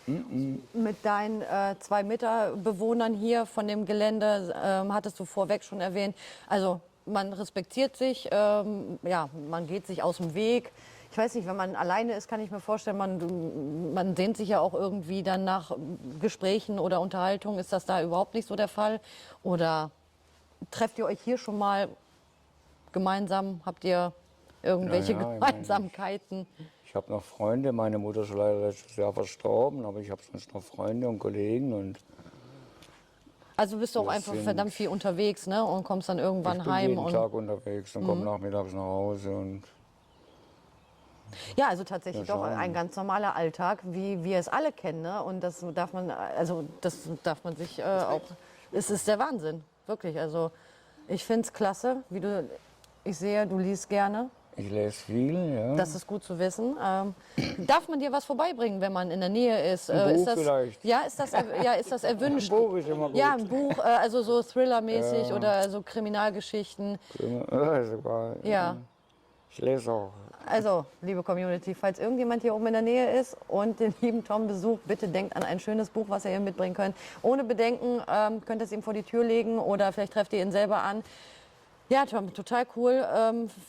Mit deinen 2 Mitbewohnern hier von dem Gelände, hattest du vorweg schon erwähnt, also man respektiert sich, ja, man geht sich aus dem Weg. Ich weiß nicht, wenn man alleine ist, kann ich mir vorstellen, man sehnt sich ja auch irgendwie dann nach Gesprächen oder Unterhaltung. Ist das da überhaupt nicht so der Fall? Oder trefft ihr euch hier schon mal gemeinsam? Habt ihr irgendwelche Ja, ja, ich Gemeinsamkeiten? Ich habe noch Freunde, meine Mutter ist leider letztes Jahr verstorben, aber ich habe sonst noch Freunde und Kollegen und Also bist du auch Wir einfach sind- verdammt viel unterwegs, ne? Und kommst dann irgendwann ich bin heim. jeden Und Tag unterwegs und komme nachmittags nach Hause und ja, also tatsächlich Ja, doch schauen. ein ganz normaler Alltag, wie wir es alle kennen, ne? Und das darf man, also das darf man sich auch. Es ist der Wahnsinn, wirklich. Also ich finde es klasse, ich sehe, du liest gerne. ich lese viel, ja. Das ist gut zu wissen. Darf man dir was vorbeibringen, wenn man in der Nähe ist? Ein Buch ist das, vielleicht. Ja, ist das erwünscht? Ein Buch ist immer gut. Ja, ein Buch, also so Thriller-mäßig oder so Kriminalgeschichten. Ja, sogar. Ja. Ich lese auch. Also, liebe Community, falls irgendjemand hier oben in der Nähe ist und den lieben Tom besucht, bitte denkt an ein schönes Buch, was ihr hier mitbringen könnt. Ohne Bedenken könnt ihr es ihm vor die Tür legen oder vielleicht trefft ihr ihn selber an. Ja, Tom, total cool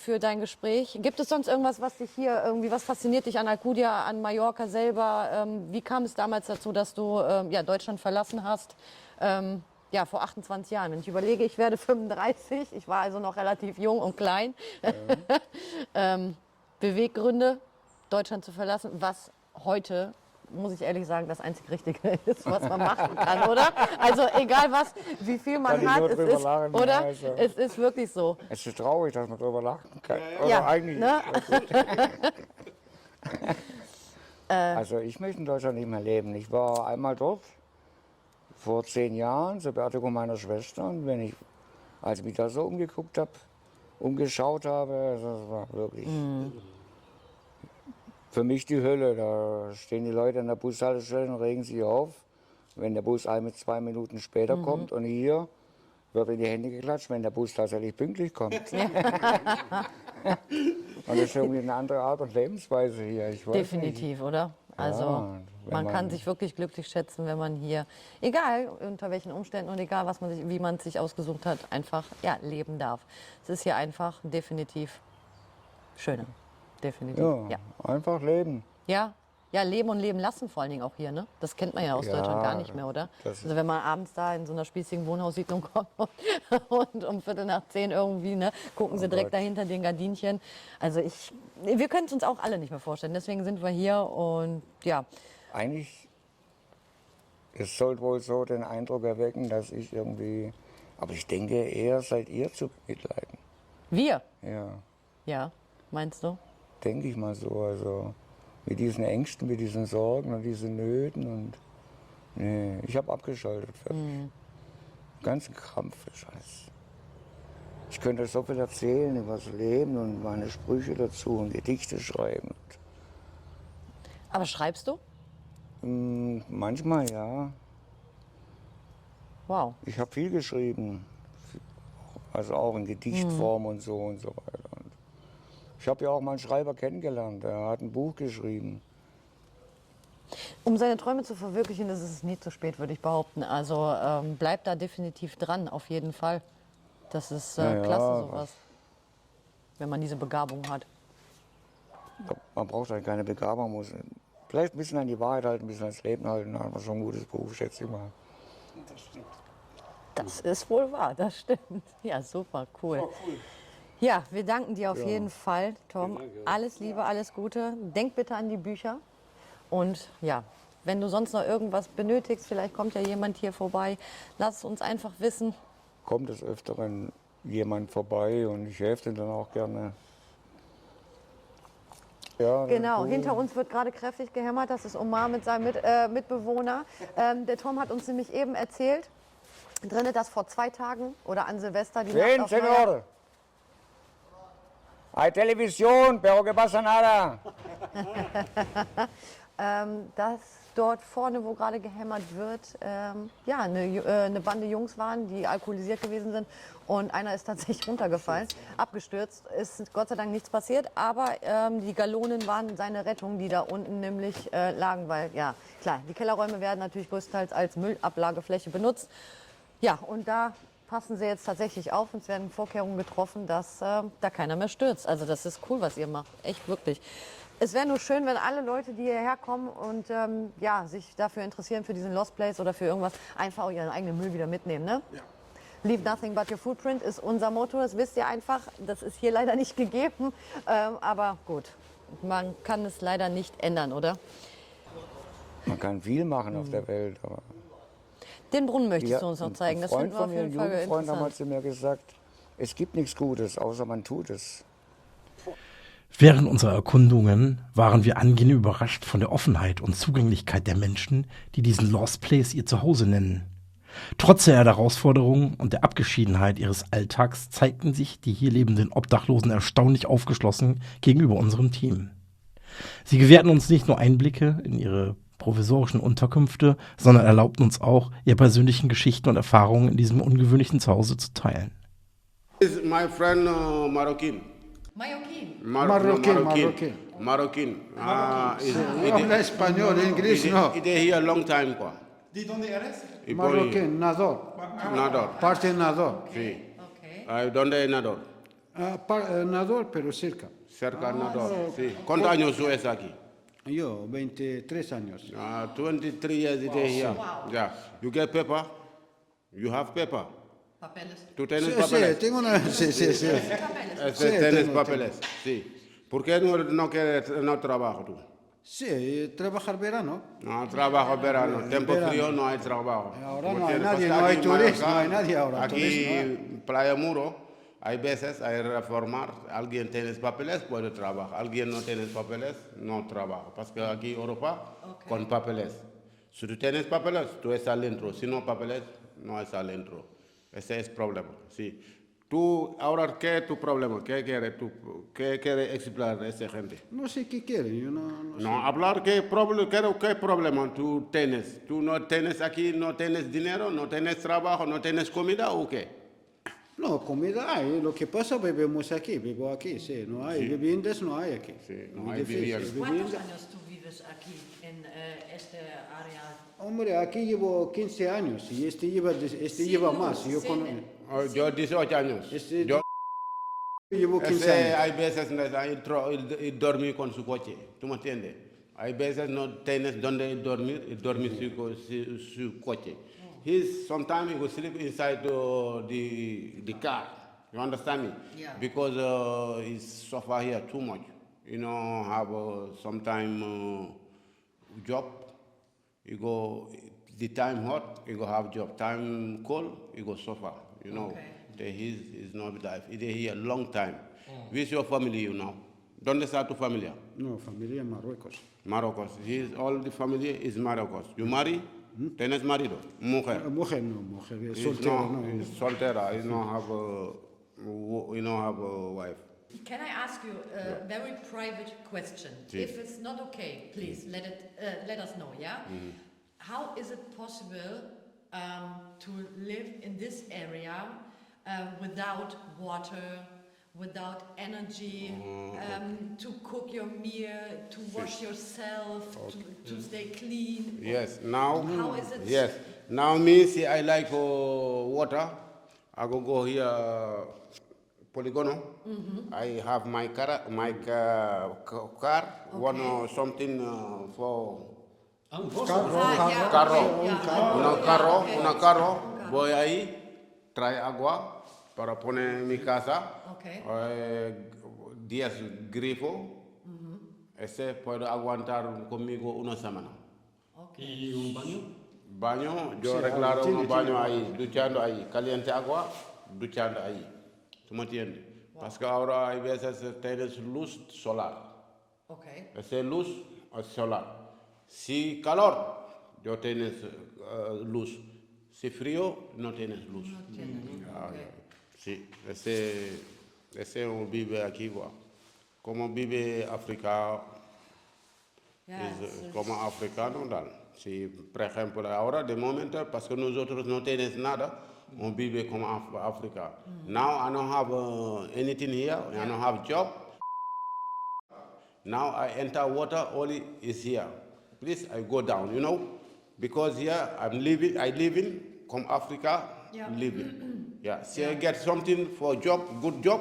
für dein Gespräch. Gibt es sonst irgendwas, was dich hier irgendwie, was fasziniert dich an Alcudia, an Mallorca selber? Wie kam es damals dazu, dass du ja, Deutschland verlassen hast? Ja, vor 28 Jahren. Wenn ich überlege, ich werde 35, ich war also noch relativ jung und klein. Beweggründe, Deutschland zu verlassen, was heute muss ich ehrlich sagen, das einzig Richtige ist, was man machen kann, oder? Also egal was, wie viel man Kann ich hat, nur es drüber ist, lachen, oder? also. Es ist wirklich so. Es ist traurig, dass man drüber lachen kann. Oder Ja, eigentlich. ne? Also ich möchte in Deutschland nicht mehr leben. Ich war einmal dort, vor 10 Jahren, zur Beerdigung meiner Schwester. Und als ich mich da so umgeschaut habe, das war wirklich für mich die Hölle. Da stehen die Leute an der Bushaltestelle und regen sich auf, wenn der Bus 2 Minuten später kommt. Und hier wird in die Hände geklatscht, wenn der Bus tatsächlich pünktlich kommt. Und das ist irgendwie eine andere Art und Lebensweise hier. Ich weiß Definitiv, oder? Also wenn man kann man- sich wirklich glücklich schätzen, wenn man hier, egal unter welchen Umständen und egal wie man es sich ausgesucht hat, einfach leben darf. Es ist hier einfach definitiv schöner. Definitiv. Nicht. Ja. Einfach leben. Ja, leben und leben lassen vor allen Dingen auch hier, ne? Das kennt man ja aus Ja, Deutschland gar nicht mehr, oder? das ist- Also wenn man abends da in so einer spießigen Wohnhaussiedlung kommt und um 10:15 irgendwie, ne, gucken sie direkt Gott. dahinter den Gardinchen. Also wir können es uns auch alle nicht mehr vorstellen. Deswegen sind wir hier und ja, Eigentlich, es sollte wohl so den Eindruck erwecken, dass ich irgendwie, aber ich denke eher, seid ihr zu bemitleiden. wir. Ja, Meinst du? denke ich mal so. Also mit diesen Ängsten, mit diesen Sorgen und diesen Nöten und nee, ich habe abgeschaltet. Fertig. Ganzen Krampf, der Scheiß. Ich könnte so viel erzählen über das Leben und meine Sprüche dazu und Gedichte schreiben. Aber schreibst du? Manchmal ja. Wow. Ich habe viel geschrieben, also auch in Gedichtform und so weiter. Und ich habe ja auch mal einen Schreiber kennengelernt, der hat ein Buch geschrieben. Um seine Träume zu verwirklichen, ist es nie zu spät, würde ich behaupten. Also bleib da definitiv dran, auf jeden Fall. Das ist Ja, klasse, sowas. Wenn man diese Begabung hat. Man braucht halt keine Begabung, muss vielleicht ein bisschen an die Wahrheit halten, ein bisschen ans Leben halten, dann hat man schon ein gutes Beruf, schätze ich mal. Das ist wohl wahr, das stimmt. Ja, super, cool. Oh, cool. Ja, wir danken dir auf jeden Fall, Tom. Alles Liebe, alles Gute. Denk bitte an die Bücher. Und ja, wenn du sonst noch irgendwas benötigst, vielleicht kommt ja jemand hier vorbei, lass es uns einfach wissen. Kommt des Öfteren jemand vorbei und ich helfe denen dann auch gerne. Ja, Genau, hinter uns wird gerade kräftig gehämmert. Das ist Omar mit seinem Mitbewohner. Der Tom hat uns nämlich eben erzählt, drinne, dass vor 2 Tagen oder an Silvester die Nacht auf Neujahr- Señor. Hay televisión, pero que pasa nada. dass dort vorne, wo gerade gehämmert wird, eine Bande Jungs waren, die alkoholisiert gewesen sind und einer ist tatsächlich runtergefallen, abgestürzt. Ist Gott sei Dank nichts passiert, aber die Gallonen waren seine Rettung, die da unten nämlich lagen, weil ja klar, die Kellerräume werden natürlich größtenteils als Müllablagefläche benutzt. Ja, und da passen sie jetzt tatsächlich auf und es werden Vorkehrungen getroffen, dass da keiner mehr stürzt. Also das ist cool, was ihr macht, echt wirklich. Es wäre nur schön, wenn alle Leute, die hierher kommen und sich dafür interessieren, für diesen Lost Place oder für irgendwas, einfach auch ihren eigenen Müll wieder mitnehmen. Ne? Ja. Leave nothing but your footprint ist unser Motto, das wisst ihr einfach. Das ist hier leider nicht gegeben, aber gut, man kann es leider nicht ändern, oder? Man kann viel machen auf der Welt, aber Den Brunnen möchtest du uns noch zeigen, das Freund finden wir auf von mir, ein jeden Fall Jugendfreund, hat mal interessant. zu mir gesagt, es gibt nichts Gutes, außer man tut es. Während unserer Erkundungen waren wir angenehm überrascht von der Offenheit und Zugänglichkeit der Menschen, die diesen Lost Place ihr Zuhause nennen. Trotz der Herausforderungen und der Abgeschiedenheit ihres Alltags zeigten sich die hier lebenden Obdachlosen erstaunlich aufgeschlossen gegenüber unserem Team. Sie gewährten uns nicht nur Einblicke in ihre provisorischen Unterkünfte, sondern erlaubten uns auch, ihre persönlichen Geschichten und Erfahrungen in diesem ungewöhnlichen Zuhause zu teilen. Is my friend Marroquin. Marroquin. Marroquin. Habla español, inglés no. He here a long time, quoi. ¿De dónde eres? Y Marroquín, nadador, Nador. parte nadador. Sí. ¿Dónde es Nador? Nadador, pero cerca. Cerca Nador. Sí. ¿Cuántos años tú es aquí? Yo, 23 años. 23 years it is here. Yeah. You get paper? You have paper? ¿Tú tienes Sí, papeles? tengo una... Sí. Tienes tengo. papeles. Sí. ¿Por qué no quieres no trabajo tú? Sí, trabajar verano. No trabajo verano, tiempo verano. frío no hay trabajo. Ahora ¿Me no hay entiendes? nadie, Porque no hay aquí en turistas, Mallorca, no hay nadie ahora, Aquí turistas Playa Muro, hay veces hay reformar, alguien tiene papeles puede trabajar, alguien no tiene papeles no trabaja, porque aquí en Europa con papeles. Si tú tienes papeles, tú estás dentro, si no papeles, no estás dentro. Ese es el problema, sí. Tú, ahora, ¿qué es tu problema? ¿Qué quieres explicar a esa gente? No sé qué quieren, yo no sé. No, hablar qué problema tú tienes. Tú no tienes aquí, no tienes dinero, no tienes trabajo, no tienes comida o qué. No, comida hay, lo que pasa bebemos aquí, vivo aquí, sí, no hay, viviendas no hay aquí. Sí, no Muy hay difícil, viviendas. ¿Cuántos años tú vives aquí en esta área? Hombre, aquí llevo 15 años y este lleva más. Yo, Yo 18 años. yo llevo 15 años. Hay veces y dormir con su coche, ¿tú me entiendes? Hay veces no tienes donde dormir y dormir su coche. Sometimes he will sleep inside the car. You understand me? Yeah. Because he suffer here too much. You know, have sometime job. You go the time hot, you go have job. Time cold, you go suffer. You know, he's not life. He's here a long time. Where's your family, you know? ¿Dónde está tu familia? No, familia en Marruecos. Marruecos. All the family is Marruecos. You marry? ¿Tienes marido? Mujer. Mujer no, mujer es He's soltera, no, no. he's soltera. He don't have a wife. Can I ask you a very private question? Sí. If it's not okay, please let us know, yeah? How is it possible to live in this area without water, without energy, to cook your meal, to wash yourself, to stay clean? Yes, now. How is it? Yes, now me see I like water. I go here Polygono. I have my car, one something for carro. Voy ahí, trae agua para poner mi casa. Okay. 10 grifos. Ese puede aguantar conmigo una semana. ¿Y un baño? Baño, yo arreglar un baño ahí, duchando ahí, caliente agua, duchando ahí. ¿Tú me entiendes? Porque ahora hay veces tienes luz solar. Okay. Esa luz es solar. Si calor, yo tienes luz. Si frío, no tienes luz. Sí, ese vive aquí, como vive África, como africano, tal. Si, por ejemplo, ahora, de momento, porque nosotros no tenemos nada, on vive como África. Now I don't have anything here, I don't have job. Now I enter water, only is here. Please, I go down, you know, because here I live in, come Africa, living. Yeah, see, I get something for job, good job.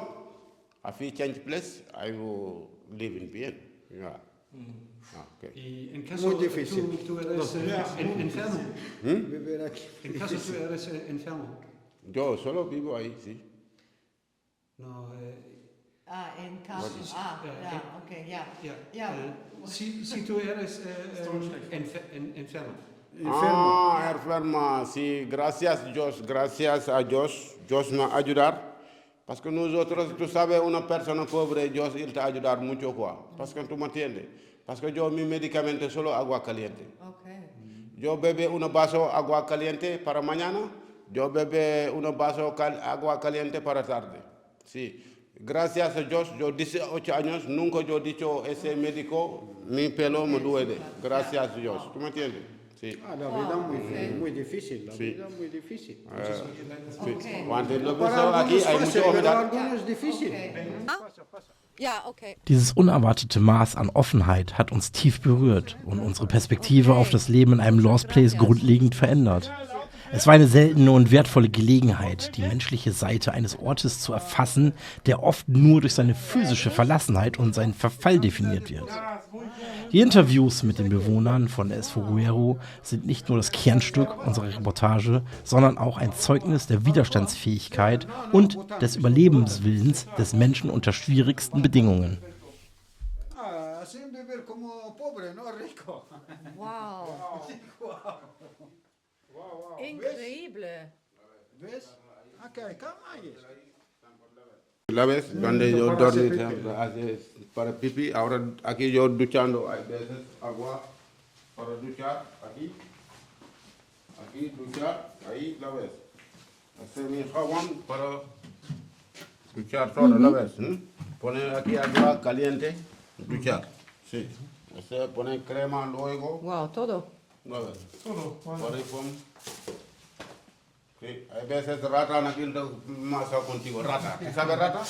If I change place, I will live in bien. Yeah. Okay. Y en caso Muy difícil. tú eres enfermo. Vivir aquí. En caso tú eres enfermo. Yo solo vivo ahí, sí. No, In caso. Okay, ya. Yeah. Si tú eres enfermo. Enferma, sí, gracias a Dios, Dios me va a ayudar. Porque nosotros, tú sabes, una persona pobre, Dios te va a ayudar mucho, porque tú me entiendes. Porque yo mi medicamento solo agua caliente. Okay. Yo bebe un vaso agua caliente para mañana, yo bebe un vaso agua caliente para tarde. Sí. Gracias a Dios, yo 18 años, nunca yo he dicho ese médico, mi pelo me duele. Gracias a Dios. ¿Tú me entiendes? Sí. La vida muy difícil, vida muy difícil. Cuando lo Para veo aquí algunos hay fácil, mucha pero humedad. algunos difícil. Ja, okay. Dieses unerwartete Maß an Offenheit hat uns tief berührt und unsere Perspektive auf das Leben in einem Lost Place grundlegend verändert. Es war eine seltene und wertvolle Gelegenheit, die menschliche Seite eines Ortes zu erfassen, der oft nur durch seine physische Verlassenheit und seinen Verfall definiert wird. Die Interviews mit den Bewohnern von Esfoguero sind nicht nur das Kernstück unserer Reportage, sondern auch ein Zeugnis der Widerstandsfähigkeit und des Überlebenswillens des Menschen unter schwierigsten Bedingungen. Sin vivir como pobre, ¿no? Increíble. ¿Ves? Acá hay caballos. La vez, donde yo dormí para pipí, ahora aquí yo duchando, hay veces agua para duchar, aquí duchar, ahí la vez. Hacer mi jabón para duchar todo, la vez. Poner aquí agua caliente, duchar, sí. Poner crema luego, Wow, todo. la vez. Perfume. Sí, hay veces rata aquí más contigo, rata. ¿Sabes rata?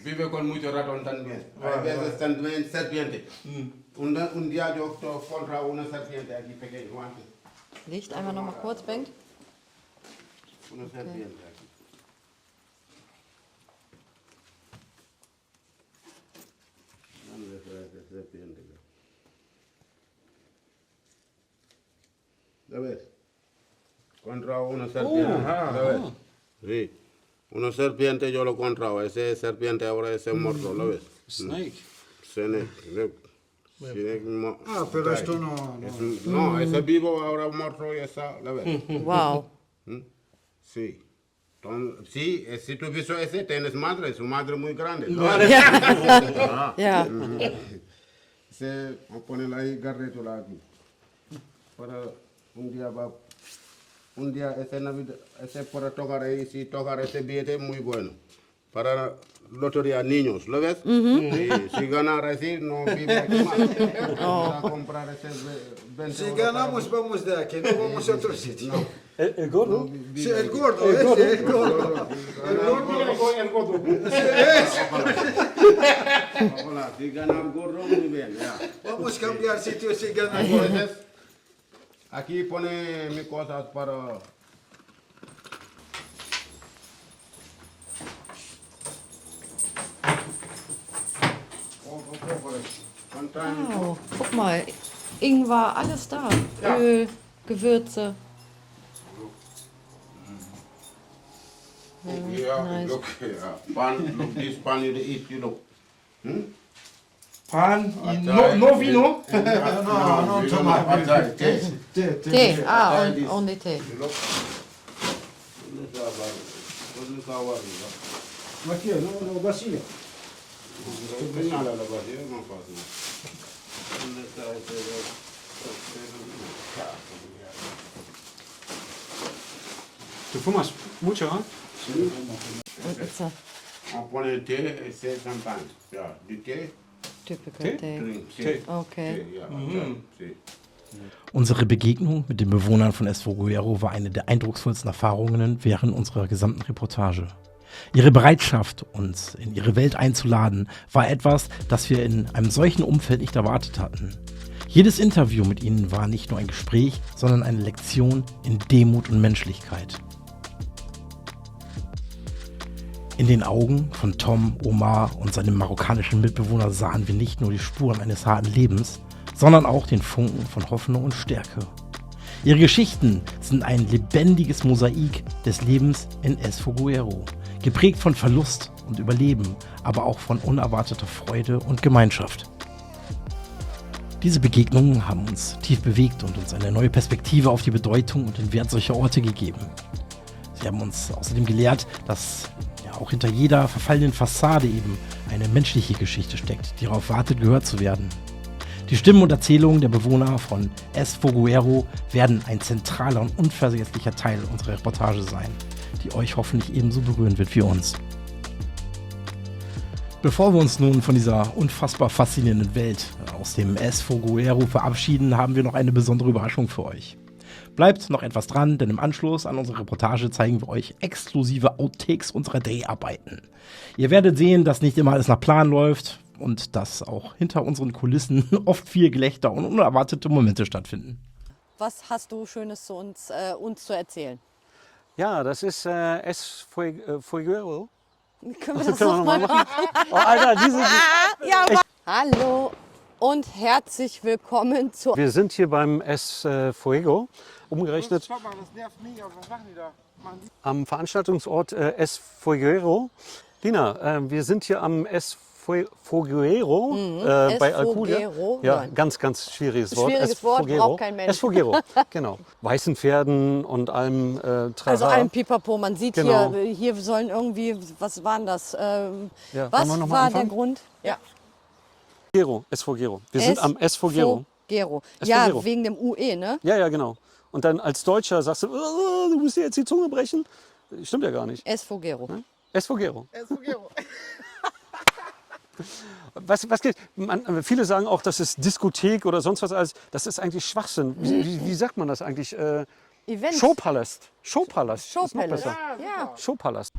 Vive con mucho ratón también. Hay veces también serpiente. Un día yo contra una serpiente aquí pequeño antes. Licht einmal noch mal kurz, Bengt. Una serpiente aquí. ¿Dónde está esa serpiente? ¿La ves? Contra una serpiente. ¿La ves? Sí. Una serpiente yo lo contra. Ese serpiente ahora es muerto. ¿La ves? Snake. Snake. Ah, pero esto no. No, ese vivo ahora muerto y está. ¿La ves? Wow. Sí. Sí, si tú ves ese, tienes madre, su madre muy grande. Ja. Se va a poner ahí garretola aquí. Para un día ese Navidad, ese para tocar ahí, si tocar ese billete muy bueno. Para lotería niños, ¿lo ves? Sí, si ganar así, no vive aquí más. Vamos a comprar ese 20 Si euros ganamos, vamos de aquí, no vamos a otro sitio. El gordo? Sí, el gordo, ese, el gordo. El gordo. Hola, si ganar gordo, muy bien. Ya. Vamos a cambiar sitio si ganamos. Entonces, aquí pone mis cosas para... Wow. Guck mal, Ingwer, alles da. Öl, Gewürze. Yeah, nice. look here. Pan, look, this pan you eat, you look. Pan, no vino. No, tomate. Taste. Tee. Ah, Try this. only Tee. You look. Aqui, no vacío. ¿Tú fumas mucho, eh? Und it's a On pone el té, c'est champagne. Yeah, du thé, typical Tee. drink. Tee. Okay. Thé, yeah, sí. Unsere Begegnung mit den Bewohnern von Esfoguero war eine der eindrucksvollsten Erfahrungen während unserer gesamten Reportage. Ihre Bereitschaft, uns in ihre Welt einzuladen, war etwas, das wir in einem solchen Umfeld nicht erwartet hatten. Jedes Interview mit ihnen war nicht nur ein Gespräch, sondern eine Lektion in Demut und Menschlichkeit. In den Augen von Tom, Omar und seinem marokkanischen Mitbewohner sahen wir nicht nur die Spuren eines harten Lebens, sondern auch den Funken von Hoffnung und Stärke. Ihre Geschichten sind ein lebendiges Mosaik des Lebens in Esfoguero, geprägt von Verlust und Überleben, aber auch von unerwarteter Freude und Gemeinschaft. Diese Begegnungen haben uns tief bewegt und uns eine neue Perspektive auf die Bedeutung und den Wert solcher Orte gegeben. Sie haben uns außerdem gelehrt, dass auch hinter jeder verfallenen Fassade eben eine menschliche Geschichte steckt, die darauf wartet, gehört zu werden. Die Stimmen und Erzählungen der Bewohner von Esfoguero werden ein zentraler und unvergesslicher Teil unserer Reportage sein, die euch hoffentlich ebenso berühren wird wie uns. Bevor wir uns nun von dieser unfassbar faszinierenden Welt aus dem Esfoguero verabschieden, haben wir noch eine besondere Überraschung für euch. Bleibt noch etwas dran, denn im Anschluss an unsere Reportage zeigen wir euch exklusive Outtakes unserer Dreharbeiten. Ihr werdet sehen, dass nicht immer alles nach Plan läuft und dass auch hinter unseren Kulissen oft viel Gelächter und unerwartete Momente stattfinden. Was hast du Schönes zu uns zu erzählen? Ja, das ist Esfoguero. Können wir das Können wir noch mal noch mal machen? Oh, Alter, Hallo und herzlich willkommen zu... Wir sind hier beim Esfuego, umgerechnet Schau mal, das nervt mich, aber was machen die da? Machen die? am Veranstaltungsort Esfuego. Lina, wir sind hier am Esfoguero bei Alcudia. Esfoguero, Ja, ja. ganz schwieriges Wort. Schwieriges Wort, braucht kein Mensch. Esfoguero, genau. Weißen Pferden und allem Trara. Also ein Pipapo. Man sieht Genau. hier sollen irgendwie, was waren das? Ja, Was wollen wir noch mal war der anfangen? Grund? Ja. Esfoguero. Wir sind am Esfoguero. Esfoguero. Esfoguero. Ja, wegen dem UE, ne? Ja, genau. Und dann als Deutscher sagst du, du musst dir jetzt die Zunge brechen. Stimmt ja gar nicht. Esfoguero. Esfoguero. Was geht? Viele sagen auch, das ist Diskothek oder sonst was alles. Das ist eigentlich Schwachsinn. Wie sagt man das eigentlich? Event. Showpalast. Showpalast. Ist noch Showpalast. besser. Ja. Showpalast.